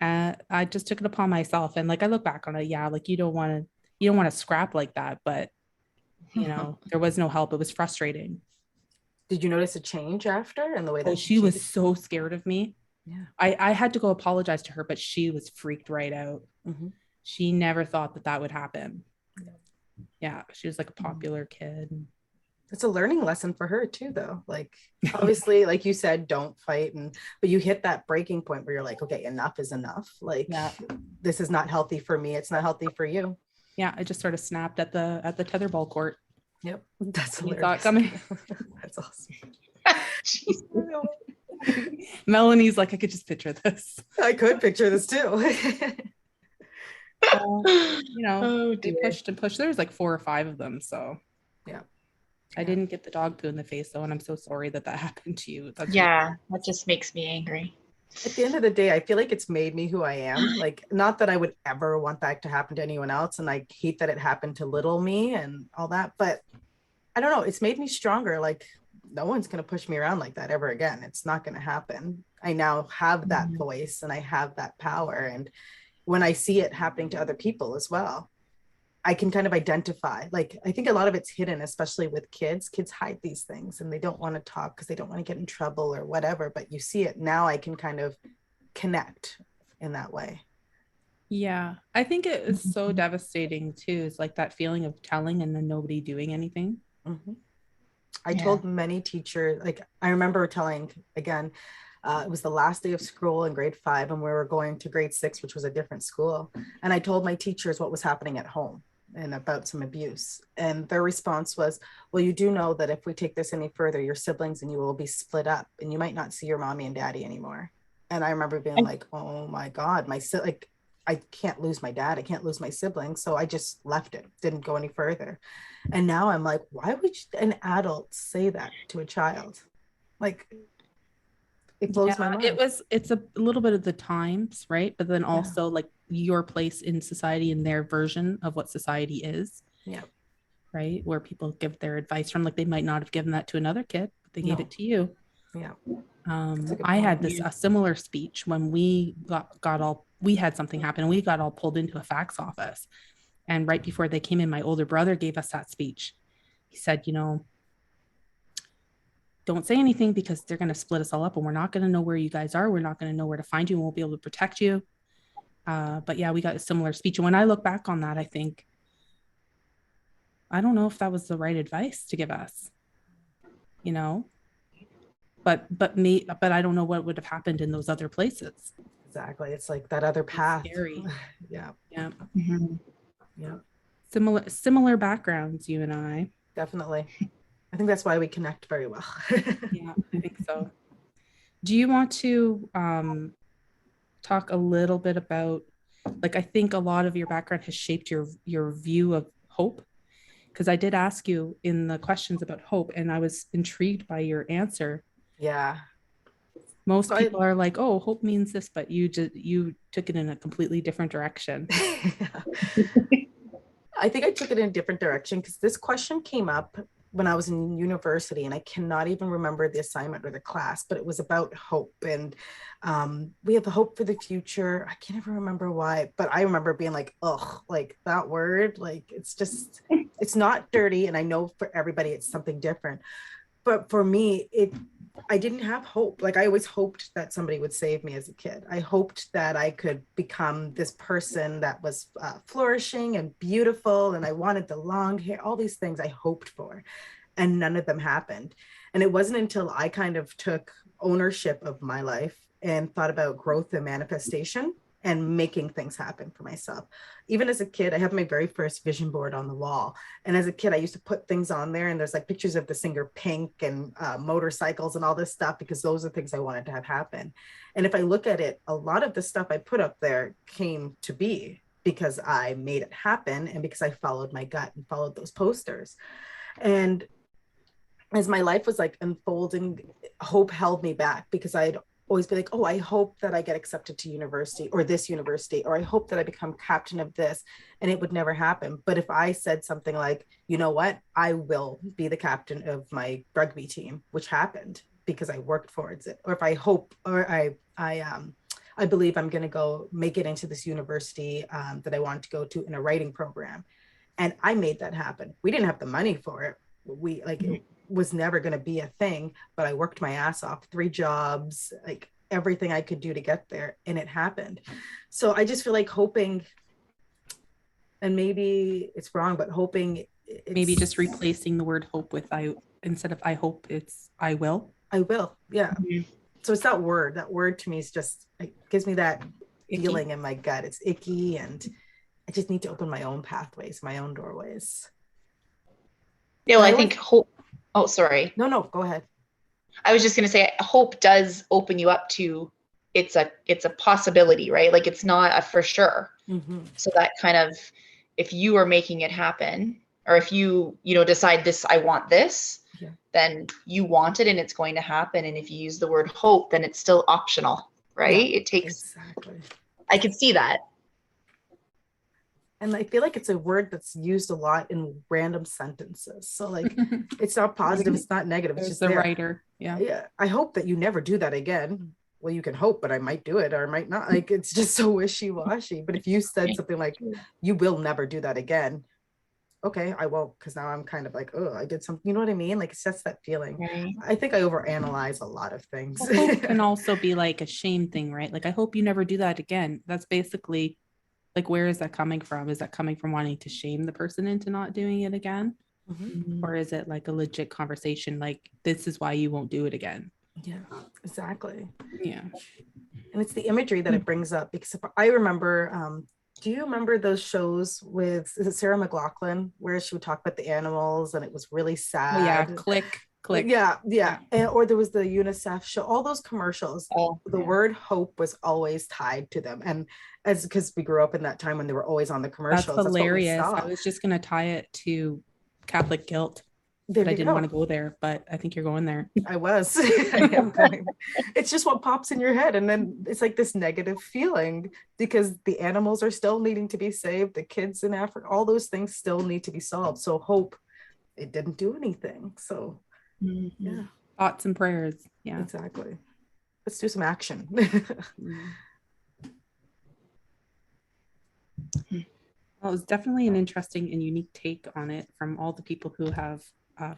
I just took it upon myself. And like, I look back on it. Yeah. Like you don't want to scrap like that, but you know, there was no help. It was frustrating. Did you notice a change after and the way that she was so scared of me? Yeah. I had to go apologize to her, but she was freaked right out. Mm-hmm. She never thought that would happen. Yeah. She was like a popular kid. It's a learning lesson for her too, though. Like, obviously, like you said, don't fight. But you hit that breaking point where you're like, okay, enough is enough. Like, this is not healthy for me. It's not healthy for you. Yeah. I just sort of snapped at the tetherball court. Yep. That's hilarious. You saw it coming. That's awesome. Melanie's like, I could just picture this. I could picture this too. You know, they pushed and pushed. There was like 4 or 5 of them. So yeah. I didn't get the dog poo in the face though, and I'm so sorry that happened to you. That just makes me angry. At the end of the day, I feel like it's made me who I am. Like, not that I would ever want that to happen to anyone else, and I hate that it happened to little me and all that, but I don't know, it's made me stronger. Like, no one's going to push me around like that ever again. It's not going to happen. I now have that voice and I have that power, and when I see it happening to other people as well, I can kind of identify. Like, I think a lot of it's hidden, especially with kids. Kids hide these things and they don't want to talk because they don't want to get in trouble or whatever, but you see it now. I can kind of connect in that way. Yeah, I think it is so devastating too. It's like that feeling of telling and then nobody doing anything. Mm-hmm. I told many teachers, like I remember telling again, it was the last day of school in grade 5 and we were going to grade 6, which was a different school. And I told my teachers what was happening at home and about some abuse. And their response was, well, you do know that if we take this any further, your siblings and you will be split up and you might not see your mommy and daddy anymore. And I remember being like, oh my God, I can't lose my dad. I can't lose my siblings. So I just left it, didn't go any further. And now I'm like, why would an adult say that to a child? Like, it blows my mind. It's a little bit of the times, right? But then also like your place in society and their version of what society is. Yeah. Right. Where people give their advice from, like they might not have given that to another kid, but they gave it to you. Yeah. I had a similar speech when we we had something happen and we got all pulled into a fax office. And right before they came in, my older brother gave us that speech. He said, you know, don't say anything because they're going to split us all up and we're not going to know where you guys are. We're not going to know where to find you and won't be able to protect you. But yeah, we got a similar speech. And when I look back on that, I think, I don't know if that was the right advice to give us, you know, but I don't know what would have happened in those other places. Exactly. It's like that other path. Scary. Yeah. Yeah. Yeah. Similar backgrounds, you and I. Definitely. I think that's why we connect very well. Yeah, I think so. Do you want to talk a little bit about, like, I think a lot of your background has shaped your view of hope? Because I did ask you in the questions about hope, and I was intrigued by your answer. Yeah. Most So people are like, "Oh, hope means this," but you took it in a completely different direction. I think I took it in a different direction because this question came up when I was in university, and I cannot even remember the assignment or the class, but it was about hope. And we have the hope for the future. I can't even remember why, but I remember being like, oh, like that word, like it's just, it's not dirty. And I know for everybody, it's something different. But for me, I didn't have hope. Like I always hoped that somebody would save me as a kid. I hoped that I could become this person that was flourishing and beautiful. And I wanted the long hair, all these things I hoped for, and none of them happened. And it wasn't until I kind of took ownership of my life and thought about growth and manifestation and making things happen for myself. Even as a kid, I have my very first vision board on the wall. And as a kid, I used to put things on there, and there's like pictures of the singer Pink and motorcycles and all this stuff, because those are things I wanted to have happen. And if I look at it, a lot of the stuff I put up there came to be because I made it happen and because I followed my gut and followed those posters. And as my life was like unfolding, hope held me back because I'd always be like, oh, I hope that I get accepted to university or this university, or I hope that I become captain of this, and it would never happen. But if I said something like, you know what, I will be the captain of my rugby team, which happened because I worked towards it, or if I hope, or I believe I'm going to go make it into this university that I want to go to in a writing program, and I made that happen. We didn't have the money for it. We like it was never going to be a thing, but I worked my ass off, 3 jobs, like everything I could do to get there, and it happened. So I just feel like hoping, and maybe it's wrong, but hoping, Maybe just replacing the word hope with I, instead of I hope, it's I will. I will. Yeah. So it's that word to me is just, it gives me that feeling in my gut. It's icky, and I just need to open my own pathways, my own doorways. Yeah, well, I think hope. Oh, sorry. No, go ahead. I was just going to say, hope does open you up to it's a possibility, right? Like it's not a for sure. Mm-hmm. So that kind of, if you are making it happen, or if you decide this, I want this, then you want it and it's going to happen. And if you use the word hope, then it's still optional, right? It takes, exactly. I can see that. And I feel like it's a word that's used a lot in random sentences. So like, it's not positive, it's not negative. It's just the there. writer. Yeah. I hope that you never do that again. Well, you can hope, but I might do it or I might not. Like, it's just so wishy-washy. But if you said something like, you will never do that again. Okay, I won't, because now I'm kind of like, oh, I did something. You know what I mean? Like, it's just that feeling. Right. I think I overanalyze a lot of things. Well, hope can also be like a shame thing, right? Like, I hope you never do that again. That's basically like, where is that coming from? Is that coming from wanting to shame the person into not doing it again? Mm-hmm. Or is it like a legit conversation? Like, this is why you won't do it again. Yeah, exactly. Yeah. And it's the imagery that it brings up, because if I remember, do you remember those shows with, is it Sarah McLachlan, where she would talk about the animals and it was really sad? Oh, yeah, click. Yeah. And, or there was the UNICEF show, all those commercials, the word hope was always tied to them. And as, because we grew up in that time when they were always on the commercials. That's hilarious. That's I was just going to tie it to Catholic guilt. But I didn't want to go there, but I think you're going there. I was. I am going. It's just what pops in your head. And then it's like this negative feeling because the animals are still needing to be saved. The kids in Africa, all those things still need to be solved. So hope, it didn't do anything. So yeah. Thoughts and prayers. Yeah, exactly. Let's do some action. Well, it was definitely an interesting and unique take on it from all the people who have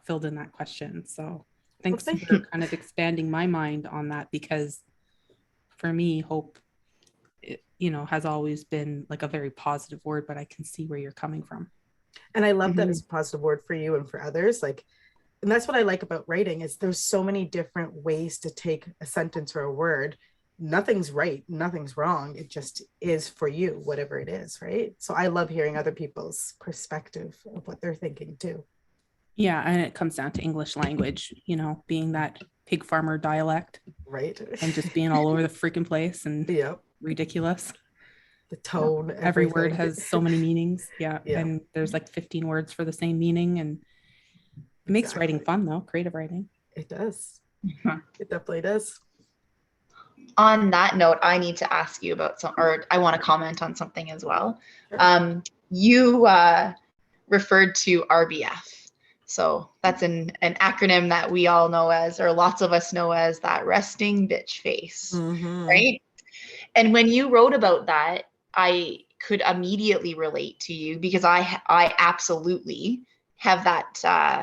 filled in that question. So thanks for kind of expanding my mind on that, because for me, hope, has always been like a very positive word, but I can see where you're coming from. And I love that it's a positive word for you and for others. Like, and that's what I like about writing is there's so many different ways to take a sentence or a word nothing's right, nothing's wrong. It just is for you, whatever it is, right? So I love hearing other people's perspective of what they're thinking too. Yeah, and it comes down to English language, being that pig farmer dialect, right? And just being all over the freaking place and yep. ridiculous. The tone, every word has so many meanings. Yeah. And there's like 15 words for the same meaning, and it makes writing fun though, creative writing. It does. It definitely does. On that note, I need to ask you about or I want to comment on something as well. Sure. You referred to RBF. So that's an acronym that we all know as, or lots of us know as, that resting bitch face, right? And when you wrote about that, I could immediately relate to you, because I absolutely have that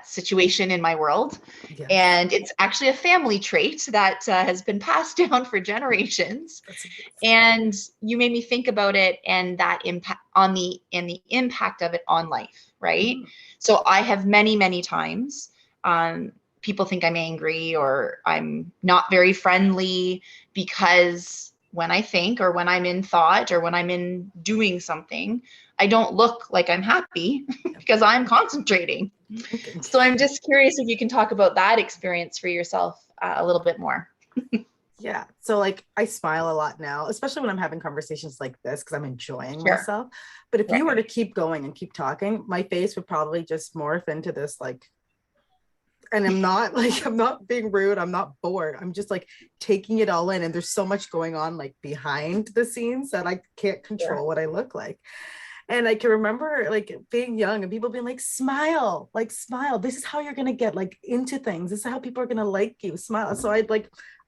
situation in my world. Yes. And it's actually a family trait that has been passed down for generations. And you made me think about it, and that impact on the impact of it on life, right? So I have many times, people think I'm angry or I'm not very friendly, because when I think, or when I'm in thought, or when I'm in doing something, I don't look like I'm happy because I'm concentrating. So I'm just curious if you can talk about that experience for yourself a little bit more. Yeah. So like I smile a lot now, especially when I'm having conversations like this, because I'm enjoying myself. But if you were to keep going and keep talking, my face would probably just morph into this like, and I'm not being rude. I'm not bored. I'm just like taking it all in. And there's so much going on like behind the scenes that I can't control what I look like. And I can remember like being young and people being like, smile. This is how you're going to get like into things. This is how people are going to like you. Smile. So I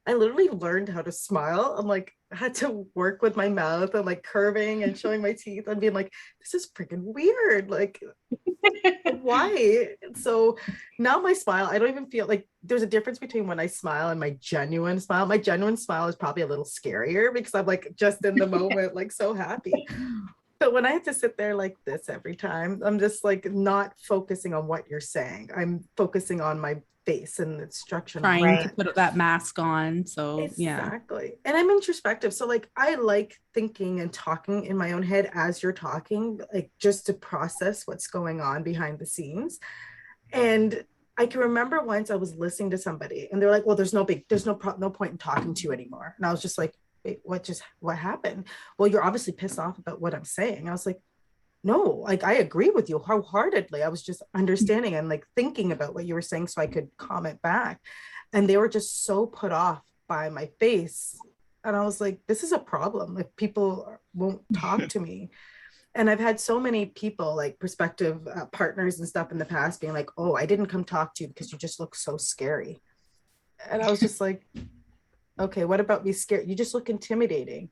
literally learned how to smile. I'm like, I had to work with my mouth and like curving and showing my teeth and being like, this is freaking weird. Like, why? So now my smile, I don't even feel like there's a difference between when I smile and my genuine smile. My genuine smile is probably a little scarier because I'm like just in the moment, like so happy. But when I have to sit there like this every time, I'm just like not focusing on what you're saying. I'm focusing on my face and the structure. Trying to put that mask on. So exactly. And I'm introspective. So like I like thinking and talking in my own head as you're talking, like just to process what's going on behind the scenes. And I can remember once I was listening to somebody and they're like, well, there's no point in talking to you anymore. And I was just like, wait, what happened? Well, you're obviously pissed off about what I'm saying. I was like, no, like I agree with you wholeheartedly. I was just understanding and like thinking about what you were saying so I could comment back. And they were just so put off by my face. And I was like, this is a problem if people won't talk to me. And I've had so many people, like prospective partners and stuff in the past being like, oh, I didn't come talk to you because you just look so scary. And I was just like, okay, what about me scared? You just look intimidating.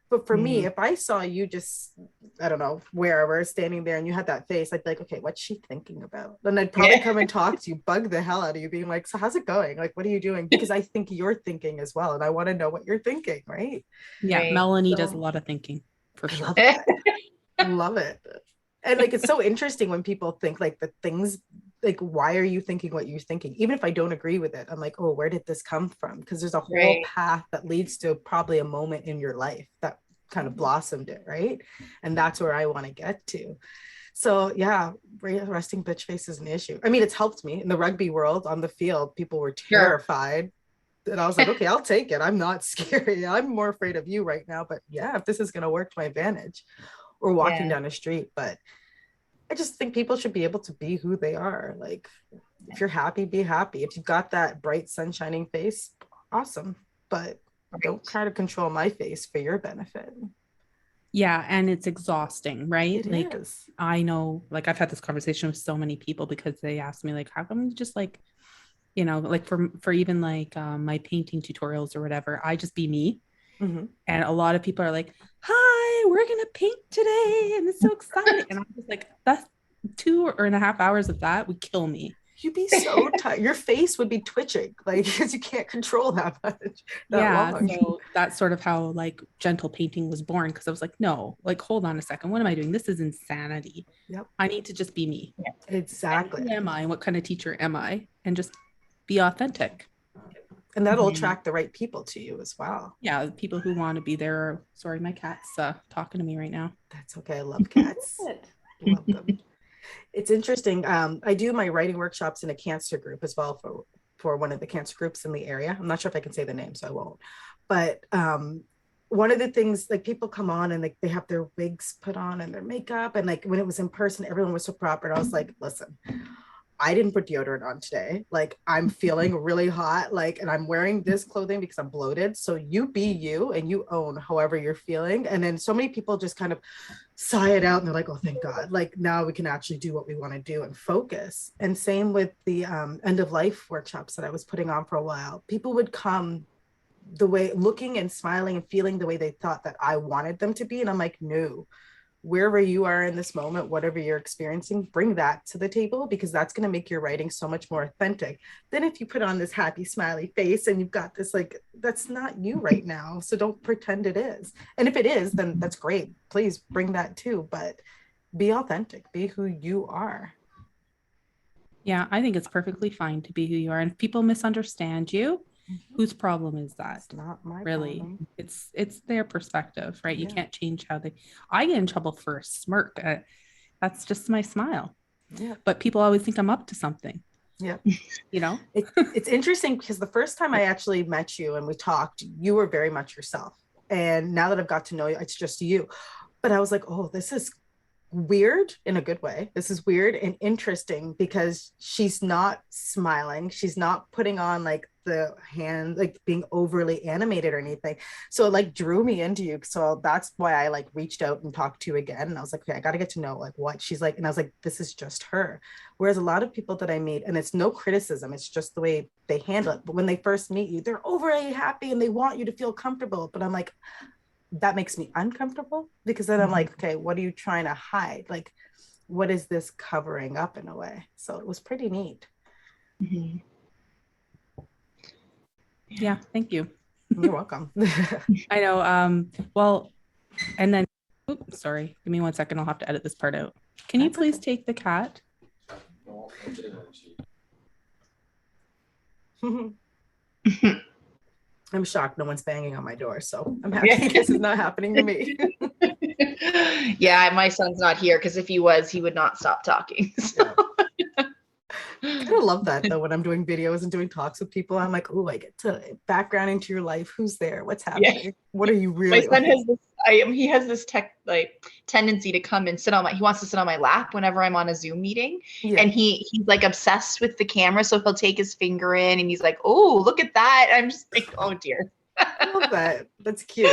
But for me, if I saw you just, I don't know, wherever, standing there and you had that face, I'd be like, okay, what's she thinking about? Then I'd probably come and talk to you, bug the hell out of you, being like, so how's it going? Like, what are you doing? Because I think you're thinking as well. And I want to know what you're thinking, right? Yeah, right. Melanie does a lot of thinking, for sure. Love it. And like, it's so interesting when people think like the things, like, why are you thinking what you're thinking? Even if I don't agree with it, I'm like, oh, where did this come from? Because there's a whole path that leads to probably a moment in your life that kind of blossomed it, right? And that's where I want to get to. So yeah, resting bitch face is an issue. I mean, it's helped me in the rugby world on the field. People were terrified. And I was like, okay, I'll take it. I'm not scary. I'm more afraid of you right now. But yeah, if this is going to work to my advantage, or walking down the street. But I just think people should be able to be who they are. Like, if you're happy, be happy. If you've got that bright, sun-shining face, awesome. But don't try to control my face for your benefit. Yeah, and it's exhausting, right? It is. I know, like, I've had this conversation with so many people because they ask me, like, how come you just like, like for even like my painting tutorials or whatever, I just be me. Mm-hmm. And a lot of people are like, hi, we're going to paint today. And it's so exciting. And I'm just like, that's 2.5 hours of that would kill me. You'd be so tired. Your face would be twitching, like, because you can't control that much. Long. So that's sort of how like gentle painting was born. Because I was like, no, like, hold on a second. What am I doing? This is insanity. Yep. I need to just be me. Exactly. Who am I? And what kind of teacher am I? And just be authentic. And that'll attract the right people to you as well. Yeah, people who want to be there. Sorry, my cat's talking to me right now. That's okay. I love cats. Love them. It's interesting. I do my writing workshops in a cancer group as well for one of the cancer groups in the area. I'm not sure if I can say the name, so I won't. But one of the things, like, people come on and they have their wigs put on and their makeup, and like when it was in person, everyone was so proper. And I was like, listen, I didn't put deodorant on today. Like, I'm feeling really hot, like, and I'm wearing this clothing because I'm bloated. So you be you and you own however you're feeling. And then so many people just kind of sigh it out and they're like, oh, thank God. Like, now we can actually do what we want to do and focus. And same with the end of life workshops that I was putting on for a while. People would come the way, looking and smiling and feeling the way they thought that I wanted them to be. And I'm like, no, wherever you are in this moment, whatever you're experiencing, bring that to the table, because that's going to make your writing so much more authentic than if you put on this happy smiley face and you've got this, like, that's not you right now. So don't pretend it is. And if it is, then that's great. Please bring that too, but be authentic, be who you are. Yeah, I think it's perfectly fine to be who you are. And if people misunderstand you, whose problem is that? It's not my really problem. It's their perspective, right? You Yeah. can't change how I get in trouble for a smirk. That's just my smile. Yeah. But people always think I'm up to something. Yeah. You know, it's interesting because the first time I actually met you and we talked, you were very much yourself. And now that I've got to know you, it's just you. But I was like, oh, this is weird in a good way. This is weird and interesting because she's not smiling. She's not putting on like the hand, like being overly animated or anything. So it like drew me into you. So that's why I like reached out and talked to you again. And I was like, okay, I got to get to know like what she's like. And I was like, this is just her. Whereas a lot of people that I meet, and it's no criticism, it's just the way they handle it. But when they first meet you, they're overly happy and they want you to feel comfortable. But I'm like, that makes me uncomfortable, because then I'm like, okay, what are you trying to hide? Like, what is this covering up in a way? So it was pretty neat. Mm-hmm. Yeah, thank you. You're welcome. I know. Well, and then, oops, sorry, give me 1 second. I'll have to edit this part out. Can you please take the cat? I'm shocked no one's banging on my door, so I'm happy this is not happening to me. Yeah, my son's not here, because if he was, he would not stop talking. So. Yeah. I kind of love that though, when I'm doing videos and doing talks with people. I'm like, oh, I get to background into your life. Who's there? What's happening? Yeah. What are you really? My son has this. He has this tendency to come and sit on my. He wants to sit on my lap whenever I'm on a Zoom meeting, and he's like obsessed with the camera. So he'll take his finger in, and he's like, "Oh, look at that!" I'm just like, "Oh dear." I love that. That's cute.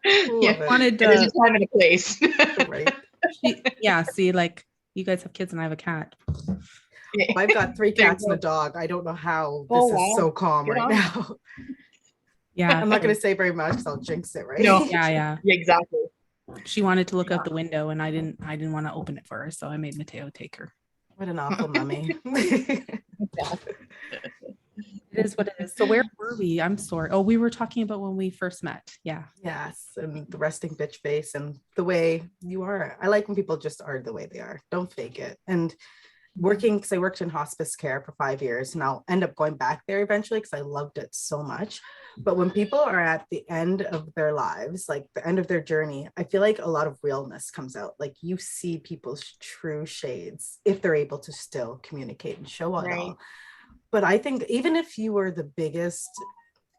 Yeah, wanted there's a time and a place. Right. Yeah. See, like, you guys have kids, and I have a cat. I've got 3 cats and a dog. I don't know how this is so calm right now. Yeah. I'm not going to say very much because I'll jinx it, right? No. Yeah. Exactly. She wanted to look out the window, and I didn't want to open it for her, so I made Mateo take her. What an awful mummy. It is what it is. So where were we? I'm sorry. Oh, we were talking about when we first met. Yeah. Yes. And the resting bitch face and the way you are. I like when people just are the way they are. Don't fake it. And working, because I worked in hospice care for 5 years, and I'll end up going back there eventually because I loved it so much. But when people are at the end of their lives, like the end of their journey, I feel like a lot of realness comes out. Like, you see people's true shades if they're able to still communicate and show it all. But I think even if you were the biggest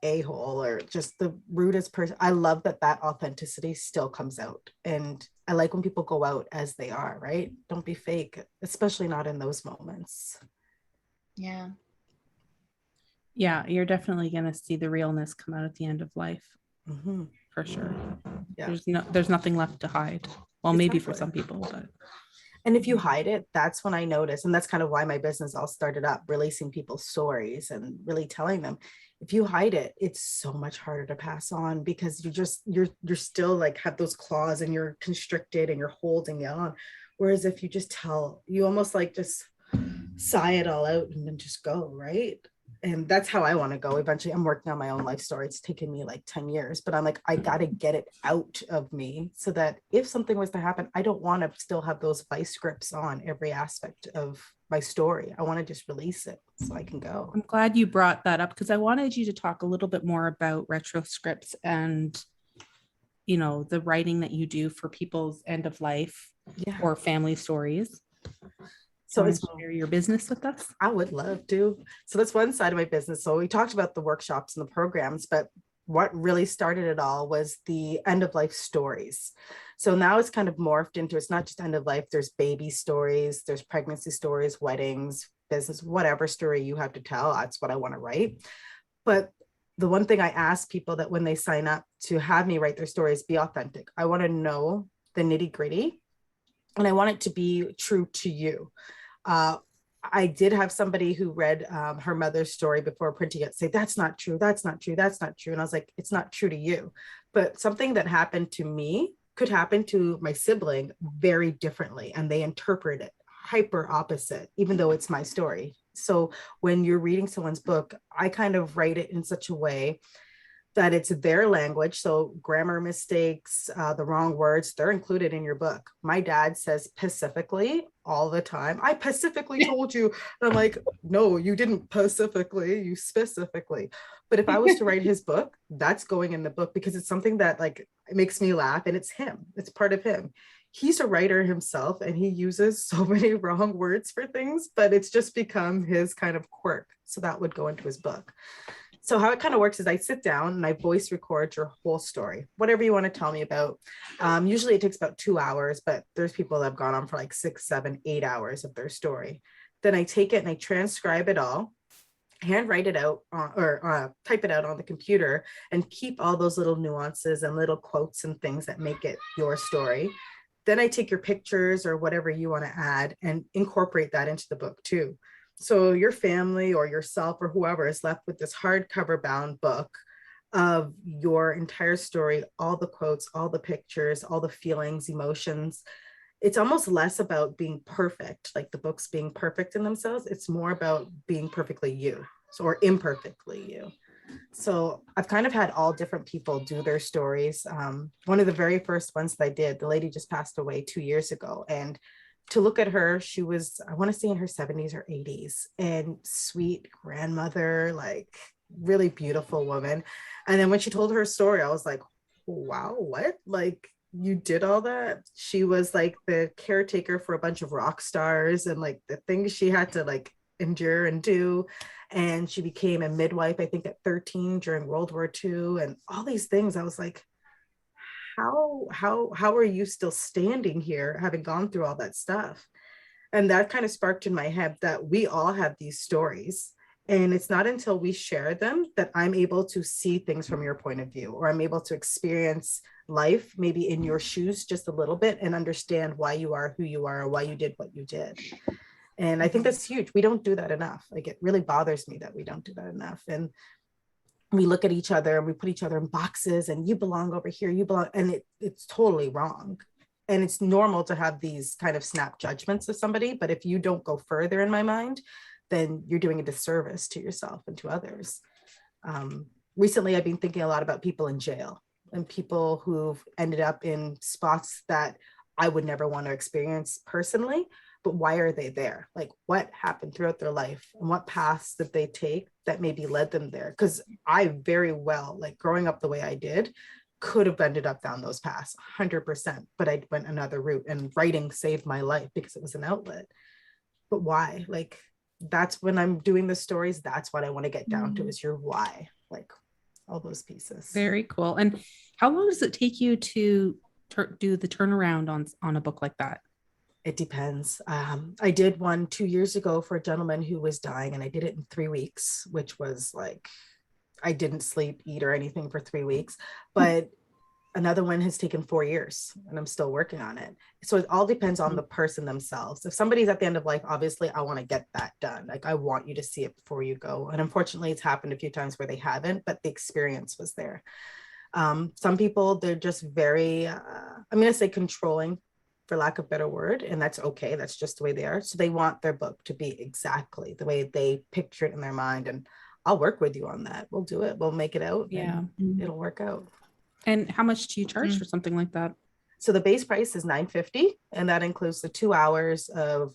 a-hole or just the rudest person, I love that authenticity still comes out. And I like when people go out as they are, right? Don't be fake, especially not in those moments. Yeah. Yeah, you're definitely going to see the realness come out at the end of life. Mm-hmm. For sure. Yeah. There's nothing left to hide. Well, maybe for some people, but. And if you hide it, that's when I notice, and that's kind of why my business all started up, releasing people's stories and really telling them. If you hide it, it's so much harder to pass on, because you're still like have those claws and you're constricted and you're holding it on. Whereas if you just tell, you almost like just sigh it all out and then just go, right? And that's how I want to go. Eventually, I'm working on my own life story. It's taken me like 10 years, but I'm like, I got to get it out of me so that if something was to happen, I don't want to still have those vice grips on every aspect of my story. I want to just release it so I can go. I'm glad you brought that up because I wanted you to talk a little bit more about retroscripts and, you know, the writing that you do for people's end of life or family stories. So it's share your business with us. I would love to. So that's one side of my business. So we talked about the workshops and the programs, but what really started it all was the end of life stories. So now it's kind of morphed into, it's not just end of life, there's baby stories, there's pregnancy stories, weddings, business, whatever story you have to tell, that's what I want to write. But the one thing I ask people that when they sign up to have me write their stories, be authentic. I want to know the nitty gritty and I want it to be true to you. I did have somebody who read her mother's story before printing it say, that's not true, that's not true, that's not true. And I was like, it's not true to you. But something that happened to me could happen to my sibling very differently. And they interpret it hyper opposite, even though it's my story. So when you're reading someone's book, I kind of write it in such a way that it's their language. So grammar mistakes, the wrong words, they're included in your book. My dad says pacifically all the time. I pacifically told you. And I'm like, no, you didn't pacifically, you specifically. But if I was to write his book, that's going in the book because it's something that like, it makes me laugh and it's him, it's part of him. He's a writer himself and he uses so many wrong words for things, but it's just become his kind of quirk. So that would go into his book. So how it kind of works is I sit down and I voice record your whole story, whatever you want to tell me about. Usually it takes about 2 hours, but there's people that have gone on for like 6, 7, 8 hours of their story. Then I take it and I transcribe it all, handwrite it out or type it out on the computer and keep all those little nuances and little quotes and things that make it your story. Then I take your pictures or whatever you want to add and incorporate that into the book too. So your family or yourself or whoever is left with this hardcover bound book of your entire story, all the quotes, all the pictures, all the feelings, emotions. It's almost less about being perfect, like the books being perfect in themselves. It's more about being perfectly you, or imperfectly you. So I've kind of had all different people do their stories. One of the very first ones that I did, the lady just passed away 2 years ago. And to look at her, she was, I want to say in her 70s or 80s and sweet grandmother, like really beautiful woman. And then when she told her story, I was like, wow, what? Like you did all that? She was like the caretaker for a bunch of rock stars and like the things she had to like endure and do. And she became a midwife, I think at 13 during World War II and all these things. I was like, how are you still standing here having gone through all that stuff? And that kind of sparked in my head that we all have these stories and it's not until we share them that I'm able to see things from your point of view, or I'm able to experience life maybe in your shoes just a little bit and understand why you are who you are or why you did what you did. And I think that's huge. We don't do that enough. Like it really bothers me that we don't do that enough. And we look at each other and we put each other in boxes and you belong over here, you belong, and it's totally wrong. And it's normal to have these kind of snap judgments of somebody, but if you don't go further in my mind, then you're doing a disservice to yourself and to others. Recently, I've been thinking a lot about people in jail and people who've ended up in spots that I would never want to experience personally, but why are they there? Like what happened throughout their life and what paths did they take that maybe led them there? Because I very well, like growing up the way I did, could have ended up down those paths 100%, but I went another route and writing saved my life because it was an outlet. But why? Like that's when I'm doing the stories, that's what I want to get down to is your why, like all those pieces. Very cool. And how long does it take you to do the turnaround on a book like that? It depends. I did one 2 years ago for a gentleman who was dying and I did it in 3 weeks, which was like, I didn't sleep, eat or anything for 3 weeks, but another one has taken 4 years and I'm still working on it. So it all depends on the person themselves. If somebody's at the end of life, obviously I want to get that done. Like I want you to see it before you go. And unfortunately it's happened a few times where they haven't, but the experience was there. Some people, they're just very, I'm going to say controlling, for lack of a better word, and that's okay. That's just the way they are. So they want their book to be exactly the way they picture it in their mind. And I'll work with you on that. We'll do it. We'll make it out. Yeah. And it'll work out. And how much do you charge for something like that? So the base price is $950, and that includes the 2 hours of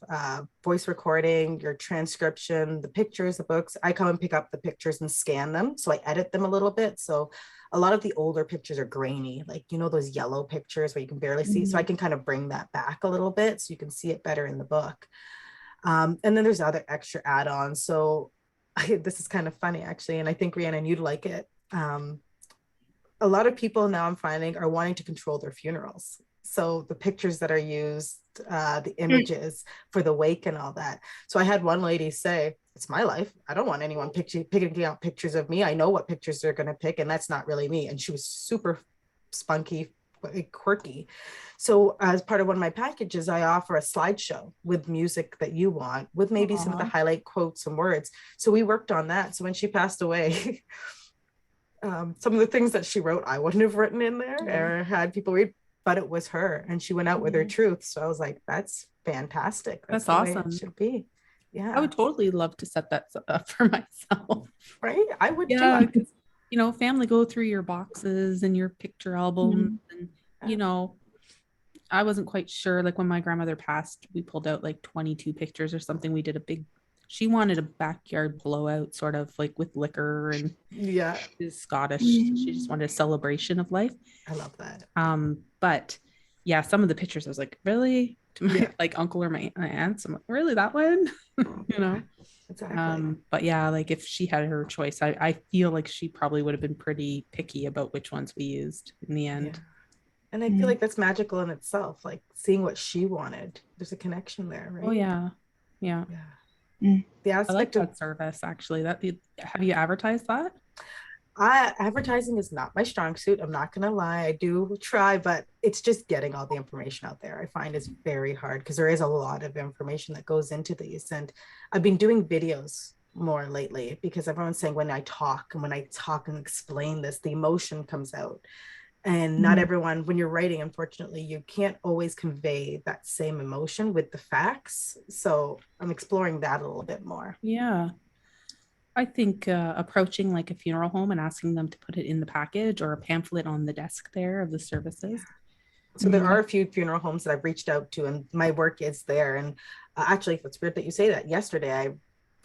voice recording, your transcription, the pictures, the books. I come and pick up the pictures and scan them. So I edit them a little bit. So a lot of the older pictures are grainy, like, you know, those yellow pictures where you can barely see. So I can kind of bring that back a little bit so you can see it better in the book. And then there's other extra add-ons. So this is kind of funny, actually. And I think, Rhiannon, you'd like it. A lot of people now I'm finding are wanting to control their funerals. So the pictures that are used, the images for the wake and all that. So I had one lady say, it's my life. I don't want anyone picking out pictures of me. I know what pictures they're going to pick, and that's not really me. And she was super spunky, quirky. So as part of one of my packages, I offer a slideshow with music that you want, with maybe some of the highlight quotes and words. So we worked on that. So when she passed away, some of the things that she wrote, I wouldn't have written in there or had people read, but it was her, and she went out with her truth. So I was like, that's fantastic. That's awesome. It should be. Yeah. I would totally love to set that up for myself. Right. I would too. You know, family go through your boxes and your picture albums and, you know, I wasn't quite sure. Like when my grandmother passed, we pulled out like 22 pictures or something. We did she wanted a backyard blowout, sort of like with liquor, and she's Scottish. She just wanted a celebration of life. I love that. But yeah, some of the pictures I was like, really? To my like uncle or my aunts, I'm like, really, that one? You know? Exactly. But yeah, like if she had her choice, I feel like she probably would have been pretty picky about which ones we used in the end. Yeah. And I feel like that's magical in itself, like seeing what she wanted. There's a connection there, right? Oh yeah. The aspect I like that service, actually. Have you advertised that? Advertising is not my strong suit. I'm not gonna lie. I do try, but it's just getting all the information out there. I find is very hard because there is a lot of information that goes into these. And I've been doing videos more lately because everyone's saying when I talk and explain this, the emotion comes out. And not everyone, when you're writing, unfortunately, you can't always convey that same emotion with the facts. So I'm exploring that a little bit more. Yeah. I think approaching like a funeral home and asking them to put it in the package or a pamphlet on the desk there of the services. So there are a few funeral homes that I've reached out to, and my work is there. And actually, it's weird that you say that. Yesterday, I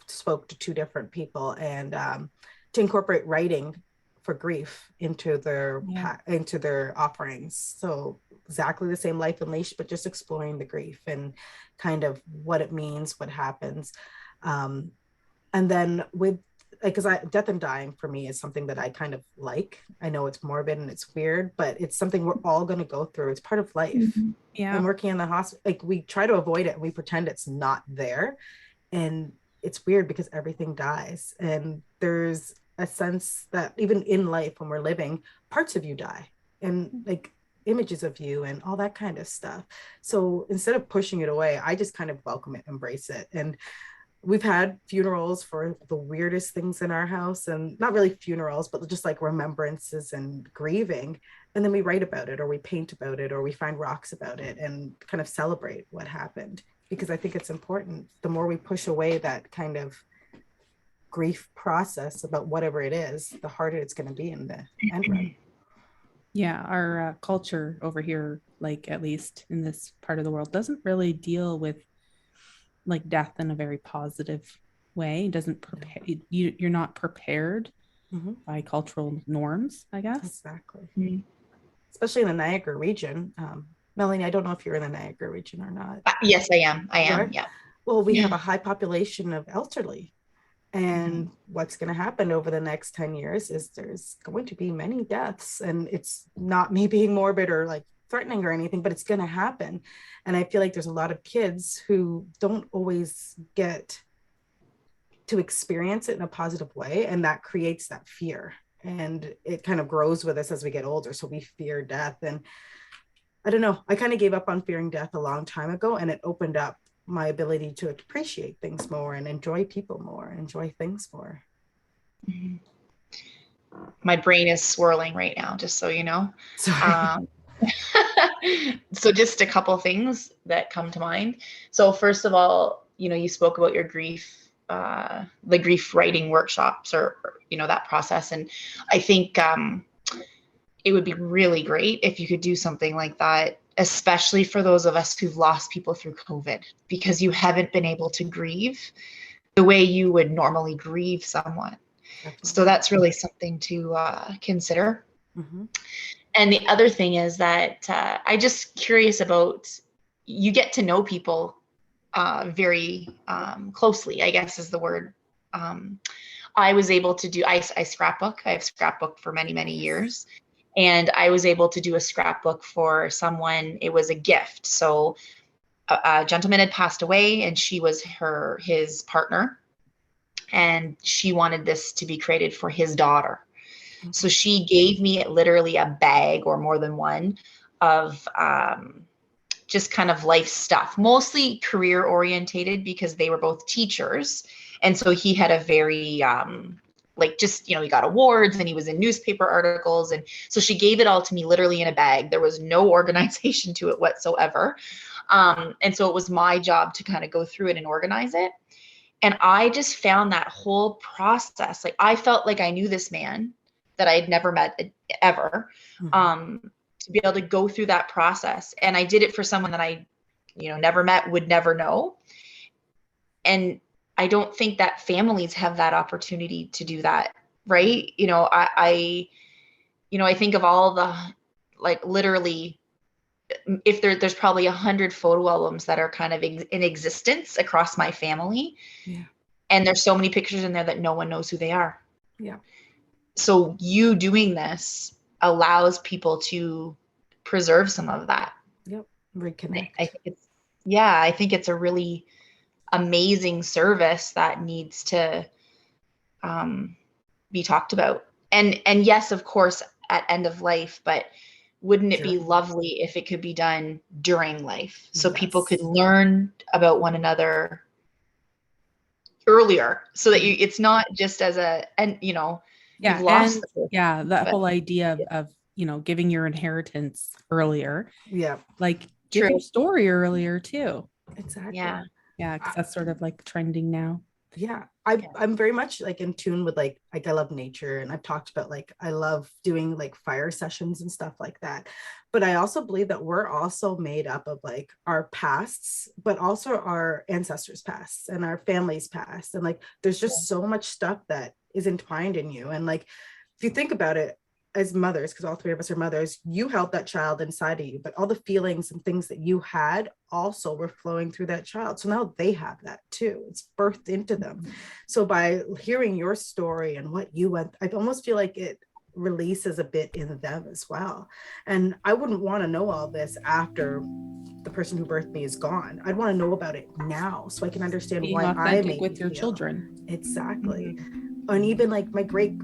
spoke to 2 different people, and to incorporate writing for grief into their offerings. So exactly the same Life Unleashed, but just exploring the grief and kind of what it means, what happens. And then with, because death and dying for me is something that I kind of like. I know it's morbid and it's weird, but it's something we're all going to go through. It's part of life. Yeah. And working in the hospital, like we try to avoid it and we pretend it's not there. And it's weird because everything dies. And there's a sense that even in life, when we're living, parts of you die, and like images of you and all that kind of stuff. So instead of pushing it away, I just kind of welcome it, embrace it. And we've had funerals for the weirdest things in our house, and not really funerals, but just like remembrances and grieving. And then we write about it, or we paint about it, or we find rocks about it and kind of celebrate what happened, because I think it's important. The more we push away that kind of grief process about whatever it is, the harder it's going to be in the end run. Yeah, our culture over here, like at least in this part of the world, doesn't really deal with like death in a very positive way. It doesn't prepare you're not prepared by cultural norms, I guess. Exactly. Especially in the Niagara region. Melanie, I don't know if you're in the Niagara region or not. Yes, I am. Yeah. Well, we have a high population of elderly. And what's going to happen over the next 10 years is there's going to be many deaths. And it's not me being morbid or like threatening or anything, but it's going to happen. And I feel like there's a lot of kids who don't always get to experience it in a positive way. And that creates that fear. And it kind of grows with us as we get older. So we fear death. And I don't know, I kind of gave up on fearing death a long time ago, and it opened up my ability to appreciate things more and enjoy people more, and enjoy things more. My brain is swirling right now, just so you know. Sorry. So just a couple things that come to mind. So first of all, you spoke about your grief the grief writing workshops or that process. And I think it would be really great if you could do something like that, especially for those of us who've lost people through COVID, because you haven't been able to grieve the way you would normally grieve someone. Definitely. So that's really something to consider. Mm-hmm. And the other thing is that I just curious about, you get to know people very closely, I guess is the word. I was able to do, I scrapbook. I've scrapbooked for many, many years. And I was able to do a scrapbook for someone. It was a gift. So a gentleman had passed away and she was his partner. And she wanted this to be created for his daughter. Mm-hmm. So she gave me literally a bag, or more than one, of just kind of life stuff, mostly career orientated, because they were both teachers. And so he had a very, he got awards and he was in newspaper articles. And so she gave it all to me literally in a bag. There was no organization to it whatsoever. And so it was my job to kind of go through it and organize it. And I just found that whole process, like I felt like I knew this man that I had never met ever, to be able to go through that process. And I did it for someone that I, never met, would never know. And I don't think that families have that opportunity to do that, right? I think of all the, like, literally, if there's probably 100 photo albums that are kind of in existence across my family. Yeah. And there's so many pictures in there that no one knows who they are. Yeah. So you doing this allows people to preserve some of that. Yep. Reconnect. I think it's a really amazing service that needs to be talked about. And yes, of course, at end of life, but wouldn't it be lovely if it could be done during life, so people could learn about one another earlier, so that it's not just as you've lost. That whole idea of giving your inheritance earlier. Yeah. Like give your story earlier too. Exactly. Yeah. Yeah, because that's sort of like trending now. Yeah, I'm very much like in tune with like I love nature, and I've talked about like I love doing like fire sessions and stuff like that. But I also believe that we're also made up of like our pasts, but also our ancestors' pasts and our family's past. And like there's just so much stuff that is entwined in you. And like if you think about it, as mothers, because all three of us are mothers, you held that child inside of you, but all the feelings and things that you had also were flowing through that child. So now they have that too. It's birthed into them. So by hearing your story and what you went, I almost feel like it releases a bit in them as well. And I wouldn't want to know all this after the person who birthed me is gone. I'd want to know about it now so I can understand being why I made with your children. Exactly. And even like my great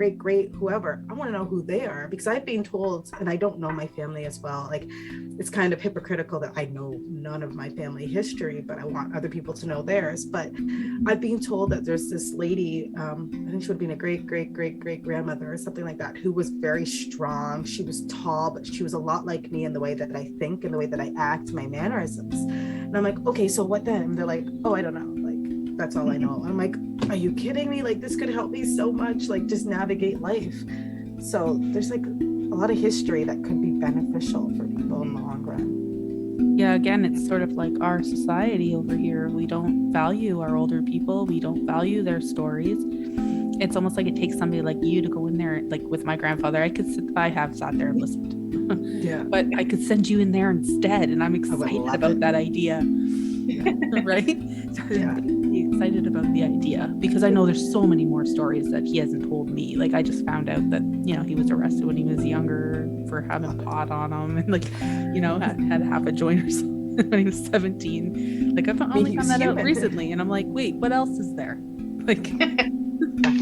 whoever, I want to know who they are, because I've been told, and I don't know my family as well, like it's kind of hypocritical that I know none of my family history, but I want other people to know theirs. But I've been told that there's this lady, I think she would have been a great grandmother or something like that, who was very strong. She was tall, but she was a lot like me in the way that I think and the way that I act, my mannerisms. And I'm like, okay, so what then? And they're like, oh, I don't know. Like, that's all I know. I'm like, are you kidding me? Like, this could help me so much, like just navigate life. So there's like a lot of history that could be beneficial for people in the long run. Yeah, again, it's sort of like our society over here. We don't value our older people. We don't value their stories. It's almost like it takes somebody like you to go in there. Like with my grandfather, I have sat there and listened. Yeah. But I could send you in there instead. And I'm excited about that idea. Yeah. Right? Yeah. Excited about the idea, because I know there's so many more stories that he hasn't told me. Like I just found out that he was arrested when he was younger for having pot on him, and like had half a joint or something when he was 17. Like I've only found that out recently, and I'm like, wait, what else is there? Like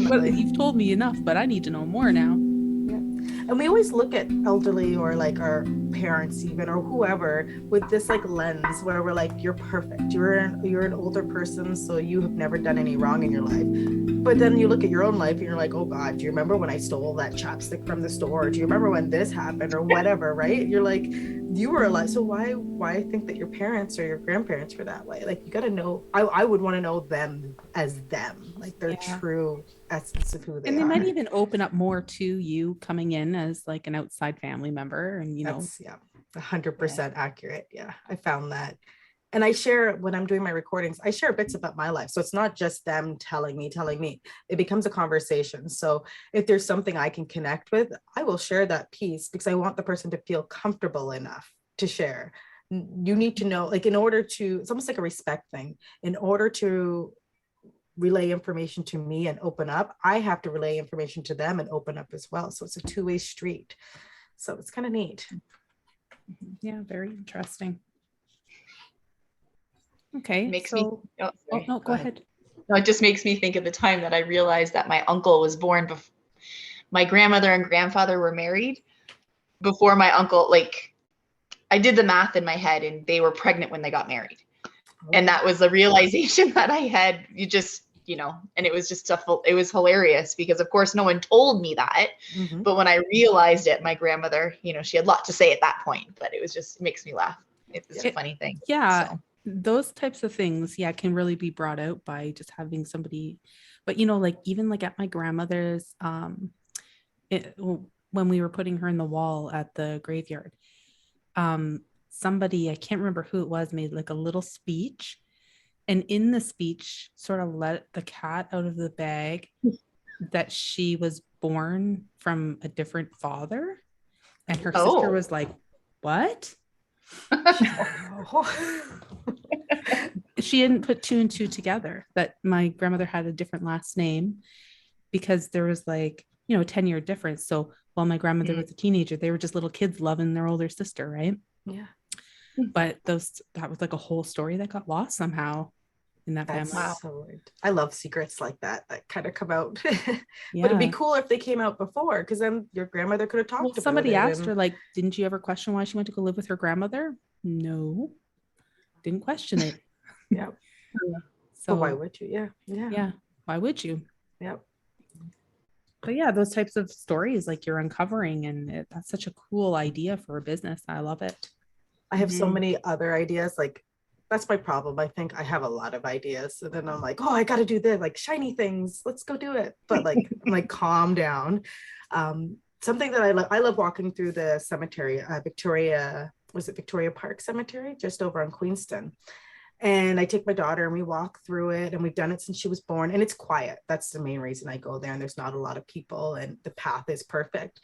well, you've told me enough, but I need to know more now. And we always look at elderly or like our parents even, or whoever, with this like lens where we're like, you're perfect, you're an older person, so you have never done any wrong in your life. But then you look at your own life and you're like, oh God, do you remember when I stole that chapstick from the store? Do you remember when this happened or whatever, right? You're like, you were alive. So why think that your parents or your grandparents were that way? Like, you got to know, I would want to know them as them, like their true essence of who they are. And they might even open up more to you coming in as like an outside family member. And, That's 100% accurate. Yeah, I found that. And I share, when I'm doing my recordings, I share bits about my life. So it's not just them telling me. It becomes a conversation. So if there's something I can connect with, I will share that piece because I want the person to feel comfortable enough to share. You need to know, like, in order to, it's almost like a respect thing. In order to relay information to me and open up, I have to relay information to them and open up as well. So it's a two-way street. So it's kind of neat. Yeah, very interesting. Okay, Go ahead. No, it just makes me think of the time that I realized that my uncle was born before my grandmother and grandfather were married. Before my uncle, like, I did the math in my head and they were pregnant when they got married. And that was the realization that I had. And it was just it was hilarious because of course no one told me that. Mm-hmm. But when I realized it, my grandmother, she had a lot to say at that point, but it makes me laugh. It's a funny thing. Yeah. So those types of things, can really be brought out by just having somebody. But like even like at my grandmother's, when we were putting her in the wall at the graveyard, somebody, I can't remember who it was, made like a little speech, and in the speech sort of let the cat out of the bag that she was born from a different father, and her sister was like, what? She hadn't put two and two together that my grandmother had a different last name because there was like, a 10-year difference. So while my grandmother was a teenager, they were just little kids loving their older sister, right? Yeah. But that was like a whole story that got lost somehow in that family. Wow. So I love secrets like that kind of come out. But it'd be cool if they came out before, because then your grandmother could have talked about it. Somebody asked her, like, didn't you ever question why she went to go live with her grandmother? No, didn't question it. Yeah. So why would you? Yeah. Why would you? Yep. But those types of stories, like, you're uncovering, and that's such a cool idea for a business. I love it. I have so many other ideas. Like, that's my problem. I think I have a lot of ideas, and then I'm like, oh, I got to do this, like shiny things. Let's go do it. But like, I'm like, calm down. Something that I love walking through the cemetery, Victoria Park Cemetery, just over on Queenston. And I take my daughter and we walk through it, and we've done it since she was born, and it's quiet. That's the main reason I go there, and there's not a lot of people, and the path is perfect.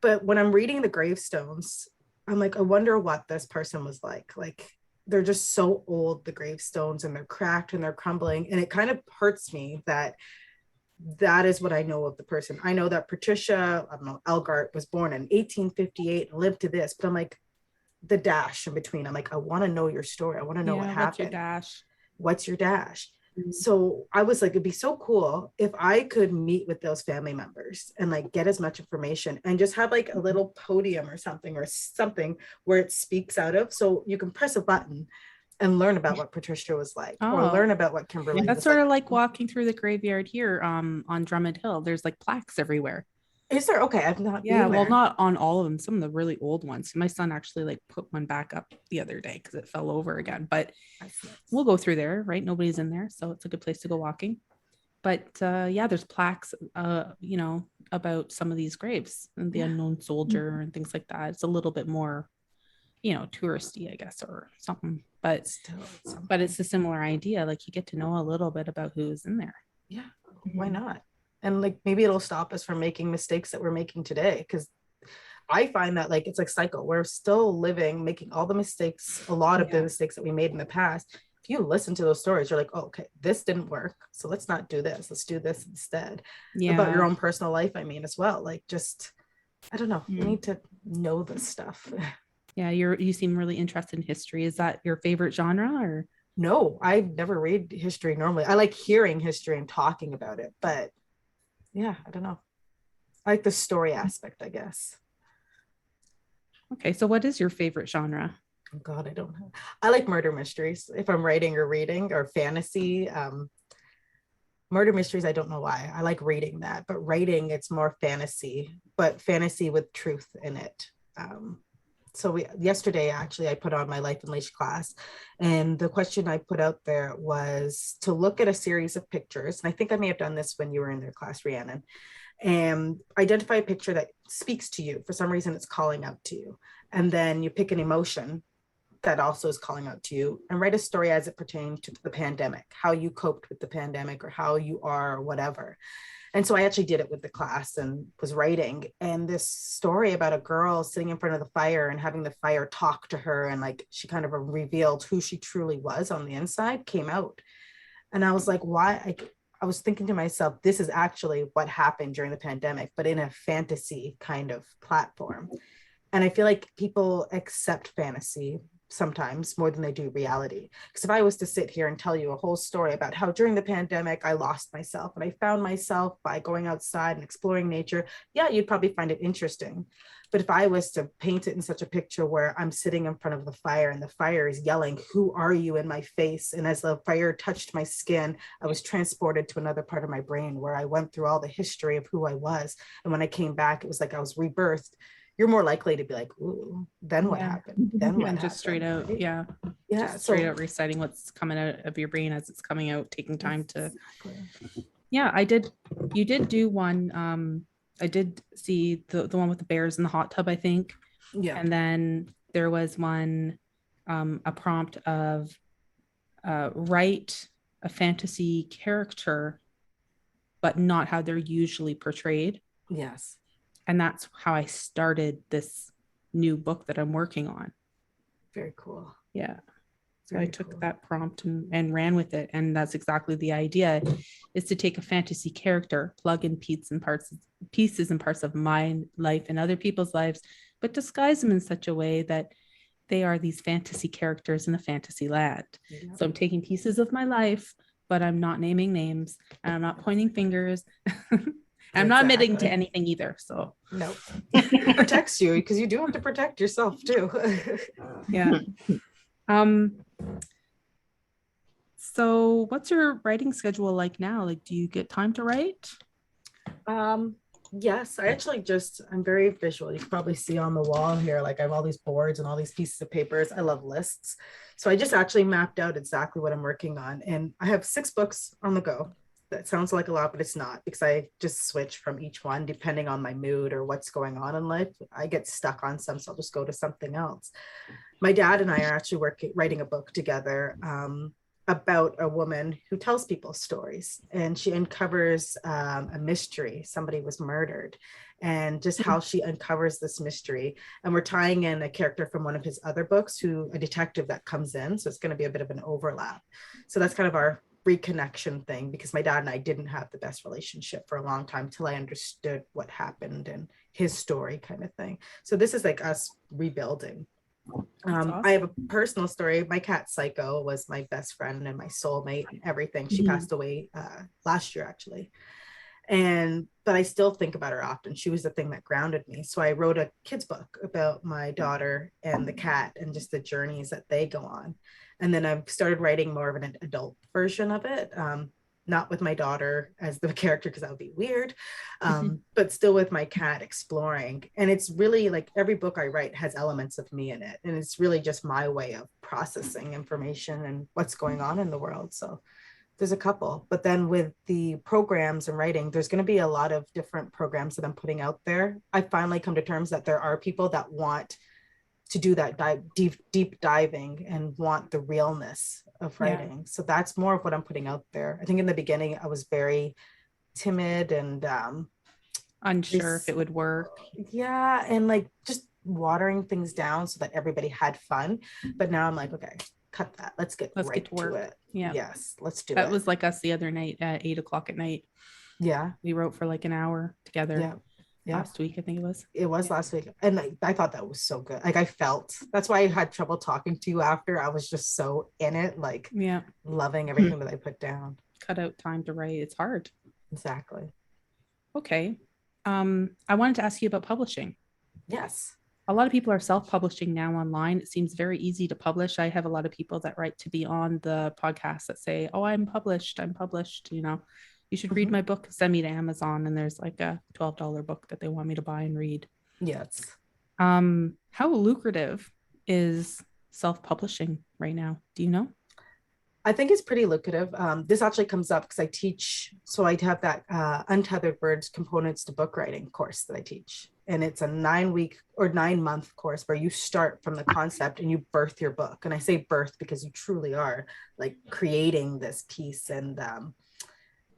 But when I'm reading the gravestones, I'm like, I wonder what this person was like. Like, they're just so old, the gravestones, and they're cracked and they're crumbling. And it kind of hurts me that is what I know of the person. I know that Patricia, Elgart was born in 1858 and lived to this, but I'm like, the dash in between. I'm like, I want to know your story. I want to know what happened. What's your dash? Mm-hmm. So I was like, it'd be so cool if I could meet with those family members and like get as much information and just have like a little podium or something where it speaks out of, so you can press a button and learn about what Patricia was like, or learn about what Kimberley was like. That's sort of like walking through the graveyard here on Drummond Hill. There's like plaques everywhere. Is there? Okay, I've not. Yeah, well, not on all of them. Some of the really old ones. My son actually like put one back up the other day because it fell over again. But we'll go through there, right? Nobody's in there, so it's a good place to go walking. But there's plaques, about some of these graves and the unknown soldier and things like that. It's a little bit more, touristy, I guess, or something. But but it's a similar idea. Like, you get to know a little bit about who's in there. Yeah, why not? And like, maybe it'll stop us from making mistakes that we're making today. Because I find that like, it's like cycle. We're still making all the mistakes, a lot of the mistakes that we made in the past. If you listen to those stories, you're like, oh, okay, this didn't work, so let's not do this. Let's do this instead. About your own personal life, I mean, as well. Like, just, I don't know. You need to know this stuff. Yeah, you seem really interested in history. Is that your favorite genre, or? No, I never read history normally. I like hearing history and talking about it, but I don't know. I like the story aspect, I guess. Okay, so what is your favorite genre? Oh God, I like murder mysteries if I'm writing or reading, or fantasy. Murder mysteries, I don't know why. I like reading that, but writing, it's more fantasy, but fantasy with truth in it. So yesterday, actually, I put on my Life Unleashed class, and the question I put out there was to look at a series of pictures. And I think I may have done this when you were in their class, Rhiannon, and identify a picture that speaks to you. For some reason, it's calling out to you. And then you pick an emotion that also is calling out to you, and write a story as it pertains to the pandemic, how you coped with the pandemic or how you are, or whatever. And so I actually did it with the class and was writing. And this story about a girl sitting in front of the fire and having the fire talk to her, and like she kind of revealed who she truly was on the inside, came out. And I was like, why? I was thinking to myself, this is actually what happened during the pandemic, but in a fantasy kind of platform. And I feel like people accept fantasy sometimes more than they do reality. Because if I was to sit here and tell you a whole story about how during the pandemic I lost myself and I found myself by going outside and exploring nature, yeah, you'd probably find it interesting. But if I was to paint it in such a picture where I'm sitting in front of the fire and the fire is yelling, "Who are you?" in my face, and as the fire touched my skin, I was transported to another part of my brain where I went through all the history of who I was. And when I came back, it was like I was rebirthed. You're more likely to be like, ooh, then what happened? Then what happened? Just straight out, right? yeah. Yeah. Just straight out reciting what's coming out of your brain as it's coming out, taking time to. Exactly. Yeah, I did. You did do one. I did see the one with the bears in the hot tub, I think. Yeah. And then there was one, a prompt of write a fantasy character, but not how they're usually portrayed. Yes. And that's how I started this new book that I'm working on. Very cool. Yeah. So Very I took cool. that prompt and ran with it. And that's exactly the idea, is to take a fantasy character, plug in pieces and parts of my life and other people's lives, but disguise them in such a way that they are these fantasy characters in a fantasy land. Yeah. So I'm taking pieces of my life, but I'm not naming names and I'm not pointing fingers. I'm not admitting to anything either. So no, it protects you, because you do have to protect yourself too. yeah. So what's your writing schedule like now? Like, do you get time to write? Yes, I'm very visual. You can probably see on the wall here, like I have all these boards and all these pieces of papers. I love lists. So I just actually mapped out exactly what I'm working on. And I have 6 books on the go. That sounds like a lot, but it's not, because I just switch from each one depending on my mood or what's going on in life. I get stuck on some, so I'll just go to something else. My dad and I are actually writing a book together, about a woman who tells people stories, and she uncovers a mystery. Somebody was murdered, and just how she uncovers this mystery. And we're tying in a character from one of his other books, a detective that comes in. So it's going to be a bit of an overlap. So that's kind of our reconnection thing, because my dad and I didn't have the best relationship for a long time till I understood what happened and his story, kind of thing. So this is like us rebuilding. Awesome. I have a personal story. My cat Psycho was my best friend and my soulmate and everything. She passed away last year, actually. But I still think about her often. She was the thing that grounded me. So I wrote a kid's book about my daughter and the cat and just the journeys that they go on. And then I've started writing more of an adult version of it. Not with my daughter as the character, because that would be weird, but still with my cat exploring. And it's really like every book I write has elements of me in it. And it's really just my way of processing information and what's going on in the world. So there's a couple. But then with the programs and writing, there's going to be a lot of different programs that I'm putting out there. I finally come to terms that there are people that want to do that deep diving and want the realness of writing. Yeah. So that's more of what I'm putting out there. I think in the beginning I was very timid and unsure if it would work. Yeah, and like just watering things down so that everybody had fun. But now I'm like, okay, cut that. Let's get to work. It. Yeah. Yes, let's do it. That was like us the other night at 8:00 at night. Yeah. We wrote for like an hour together. Yeah. Last week, I think it was last week, and I thought that was so good. Like I felt, that's why I had trouble talking to you after. I was just so in it, like loving everything that I put down. Cut out time to write. It's hard. Exactly. Okay. I wanted to ask you about publishing. Yes. a lot of people are self-publishing now online. It seems very easy to publish. I have a lot of people that write to be on the podcast that say, oh, I'm published. You know, you should read my book, send me to Amazon. And there's like a $12 book that they want me to buy and read. Yes. How lucrative is self-publishing right now? Do you know? I think it's pretty lucrative. This actually comes up because I teach. So I have that Untethered Words Components to Book Writing course that I teach. And it's a 9-week or 9-month course where you start from the concept and you birth your book. And I say birth because you truly are like creating this piece, and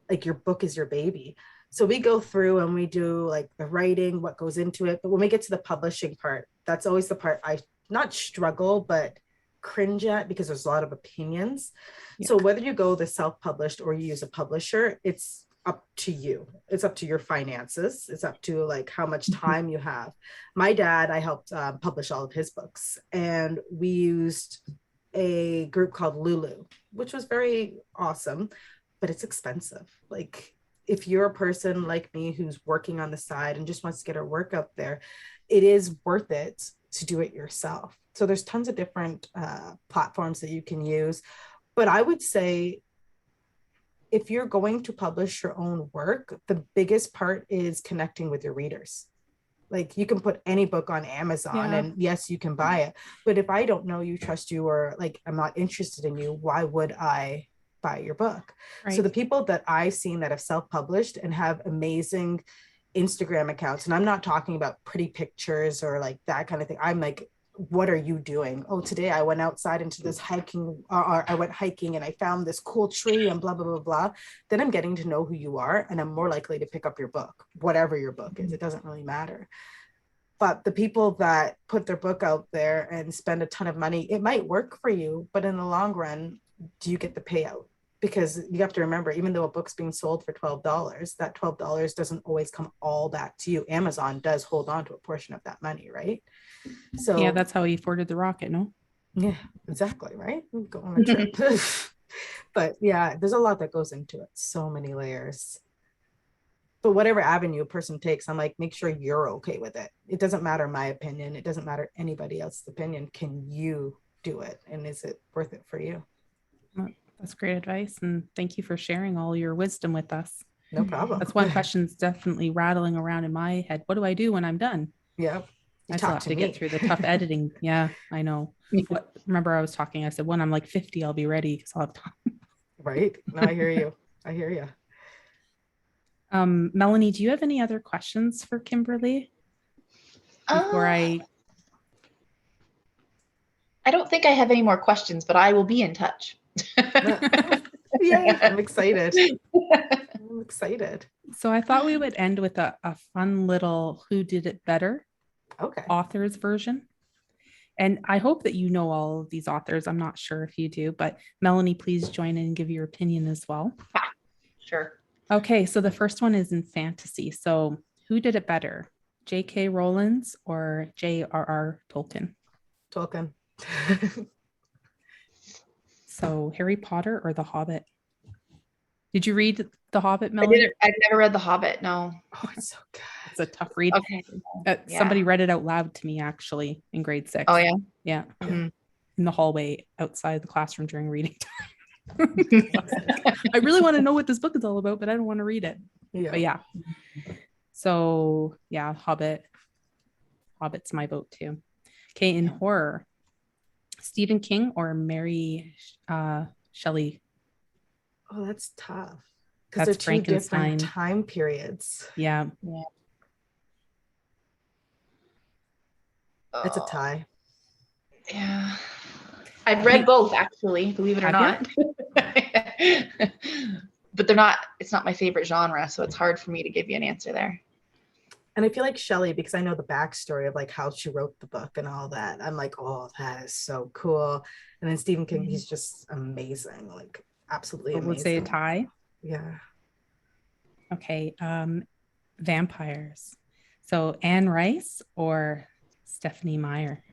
like your book is your baby. So we go through and we do like the writing, what goes into it. But when we get to the publishing part, that's always the part I not struggle, but cringe at, because there's a lot of opinions. Yeah. So whether you go the self-published or you use a publisher, it's up to you. It's up to your finances. It's up to like how much time you have. My dad, I helped publish all of his books, and we used a group called Lulu, which was very awesome, but it's expensive. Like if you're a person like me who's working on the side and just wants to get her work out there, it is worth it to do it yourself. So there's tons of different platforms that you can use. But I would say if you're going to publish your own work, the biggest part is connecting with your readers. Like you can put any book on Amazon and yes, you can buy it. But if I don't know you, trust you, or like I'm not interested in you, why would I buy your book? Right. So the people that I've seen that have self-published and have amazing Instagram accounts, and I'm not talking about pretty pictures or like that kind of thing. I'm like, what are you doing? Oh, today I went outside into this hiking, or I went hiking and I found this cool tree and blah, blah, blah, blah. Then I'm getting to know who you are, and I'm more likely to pick up your book, whatever your book is. It doesn't really matter. But the people that put their book out there and spend a ton of money, it might work for you, but in the long run, do you get the payout? Because you have to remember, even though a book's being sold for $12, that $12 doesn't always come all back to you. Amazon does hold on to a portion of that money, right? So yeah, that's how he afforded the rocket, no? Yeah, exactly, right? Go on a trip. But yeah, there's a lot that goes into it. So many layers. But whatever avenue a person takes, I'm like, make sure you're okay with it. It doesn't matter my opinion. It doesn't matter anybody else's opinion. Can you do it? And is it worth it for you? That's great advice. And thank you for sharing all your wisdom with us. No problem. That's one question's definitely rattling around in my head. What do I do when I'm done? Yeah. I still have to get through the tough editing. Yeah, I know. Remember I was talking, I said, when I'm like 50, I'll be ready because I'll have time. Right. No, I hear you. I hear you. Melanie, do you have any other questions for Kimberley? Before I don't think I have any more questions, but I will be in touch. Yeah, I'm excited. I'm excited. So I thought we would end with a fun little Who Did It Better authors version. And I hope that you know all of these authors. I'm not sure if you do, but Melanie, please join in and give your opinion as well. Sure. Okay, so the first one is in fantasy. So who did it better? J.K. Rowling or J.R.R. Tolkien? Tolkien. So Harry Potter or The Hobbit? Did you read The Hobbit, Melanie? I've never read The Hobbit, no. Oh, it's so good. It's a tough read. Okay. Somebody read it out loud to me actually in grade 6. Oh, yeah? Yeah. Mm-hmm. In the hallway outside the classroom during reading time. I really want to know what this book is all about, but I don't want to read it. Yeah. But yeah. So yeah, Hobbit's my vote too. Okay, in horror, Stephen King or Mary Shelley? Oh, that's tough. Because they're two different time periods. Yeah. It's a tie. Yeah. I've read both, actually, believe it or not. But it's not my favorite genre, so it's hard for me to give you an answer there. And I feel like Shelley, because I know the backstory of like how she wrote the book and all that. I'm like, oh, that is so cool. And then Stephen King, he's just amazing, like absolutely amazing. We'll say a tie. Yeah. Okay. Vampires. So Anne Rice or Stephanie Meyer?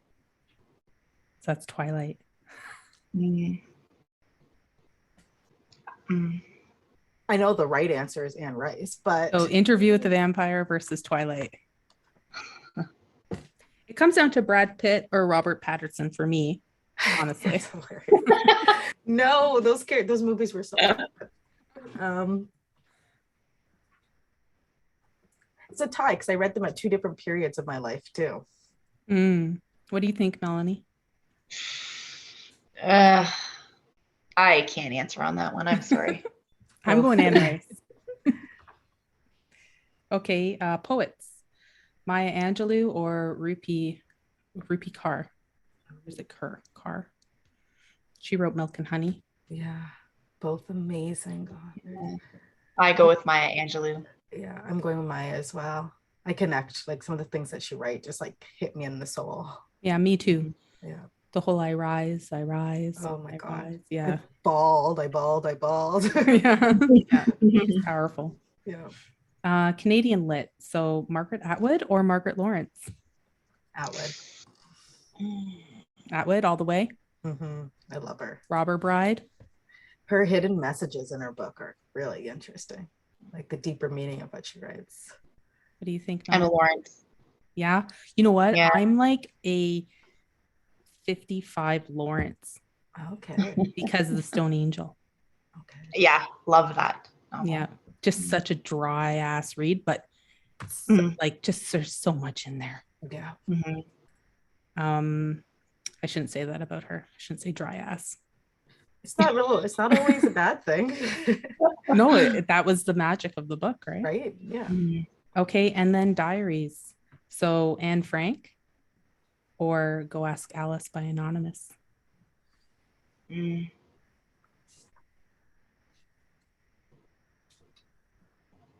So that's Twilight. I know the right answer is Anne Rice, but so Interview with the Vampire versus Twilight. It comes down to Brad Pitt or Robert Pattinson for me, honestly. That's hilarious. No, those movies were so good. It's a tie because I read them at two different periods of my life too. What do you think, Melanie? I can't answer on that one. I'm sorry. I'm going Anne Rice. Okay, poets. Maya Angelou or Rupi Kaur? Or is it Kaur? She wrote Milk and Honey. Yeah, both amazing. God. I go with Maya Angelou. Yeah, I'm going with Maya as well. I connect, like some of the things that she writes just like hit me in the soul. Yeah, me too. Yeah. The whole I rise. Oh my God. Rise. Yeah. I bawled. Yeah. It's powerful. Yeah. Canadian lit. So Margaret Atwood or Margaret Lawrence? Atwood all the way. I love her. Robber Bride. Her hidden messages in her book are really interesting. Like the deeper meaning of what she writes. What do you think, Emma Lawrence. Yeah. You know what? Yeah. I'm like a 55 Lawrence. Okay. Because of the Stone Angel. Okay. Yeah, love that. Yeah. Just such a dry ass read, but like just there's so much in there. Yeah. I shouldn't say that about her. I shouldn't say dry ass. It's not always a bad thing. No, that was the magic of the book, right? Right. Yeah. Okay, and then diaries. So Anne Frank or Go Ask Alice by Anonymous.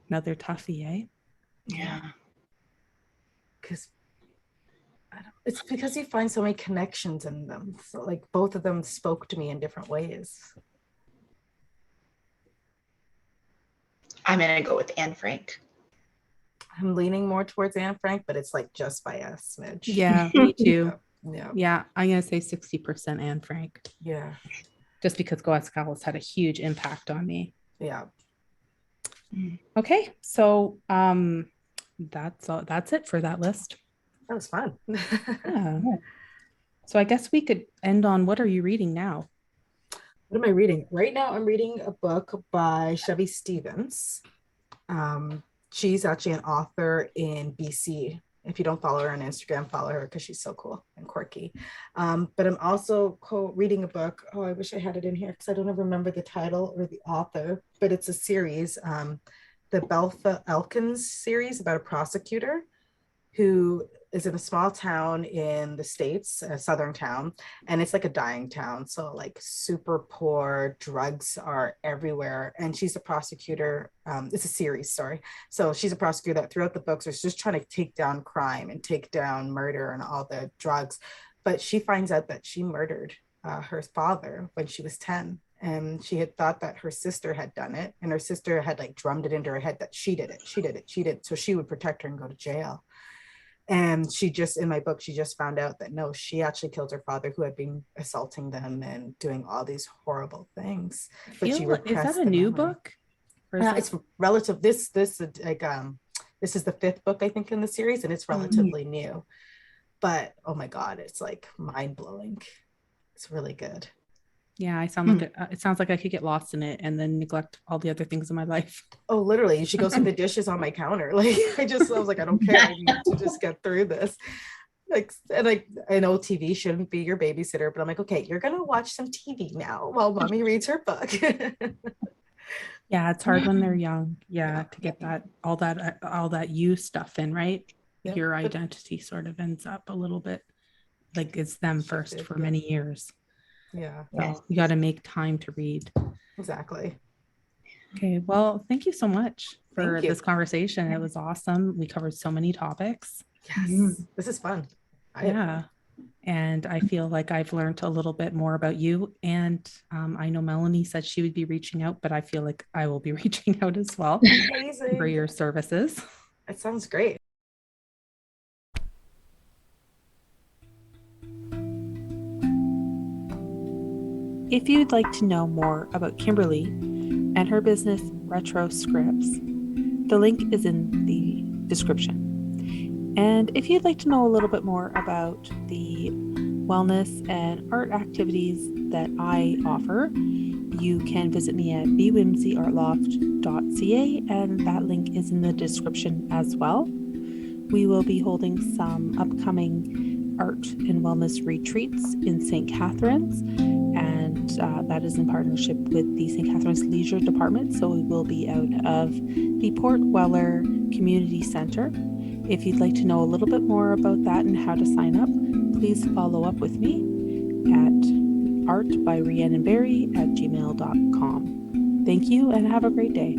Another toughie, eh? Yeah. It's because you find so many connections in them. So like both of them spoke to me in different ways. I'm going to go with Anne Frank. I'm leaning more towards Anne Frank, but it's like just by a smidge. Yeah, me too. Yeah. I'm going to say 60% Anne Frank. Yeah. Just because Go Ask Alice had a huge impact on me. Yeah. Okay, so that's it for that list. That was fun. Yeah. So I guess we could end on, what are you reading now? What am I reading? Right now I'm reading a book by Chevy Stevens. She's actually an author in BC. If you don't follow her on Instagram, follow her because she's so cool and quirky. But I'm also reading a book. Oh, I wish I had it in here because I don't ever remember the title or the author, but it's a series, the Beltha Elkins series about a prosecutor who is in a small town in the States, a southern town, and it's like a dying town. So like super poor, drugs are everywhere. And she's a prosecutor. It's a series, sorry. So she's a prosecutor that throughout the books is just trying to take down crime and take down murder and all the drugs. But she finds out that she murdered her father when she was 10. And she had thought that her sister had done it. And her sister had like drummed it into her head that she did it. So she would protect her and go to jail. And she just, in my book, she just found out that no, she actually killed her father, who had been assaulting them and doing all these horrible things. But she repressed. Is that a new book? It's relative. This is like this is the 5th book I think in the series, and it's relatively new. But oh my God, it's like mind blowing. It's really good. Yeah, I sound like it sounds like I could get lost in it and then neglect all the other things in my life. Oh, literally, she goes through the dishes on my counter. Like I was like, I don't care. I need to just get through this. Like, and like, I know TV shouldn't be your babysitter, but I'm like, okay, you're gonna watch some TV now while mommy reads her book. Yeah, it's hard when they're young. Yeah, to get all that you stuff in, right? Yep. Your identity sort of ends up a little bit like it's them first for many years. Yeah. So you got to make time to read. Exactly. Okay. Well, thank you so much for this conversation. It was awesome. We covered so many topics. Yes. This is fun. Yeah. And I feel like I've learned a little bit more about you. And I know Melanie said she would be reaching out, but I feel like I will be reaching out as well. Amazing. For your services. That sounds great. If you'd like to know more about Kimberley and her business Retro Scripts, the link is in the description. And if you'd like to know a little bit more about the wellness and art activities that I offer, you can visit me at bwhimsyartloft.ca, and that link is in the description as well. We will be holding some upcoming art and wellness retreats in St. Catharines, and that is in partnership with the St. Catharines Leisure Department. So we will be out of the Port Weller Community Centre. If you'd like to know a little bit more about that and how to sign up, please follow up with me at artbyrhiannonbarry@gmail.com. Thank you and have a great day.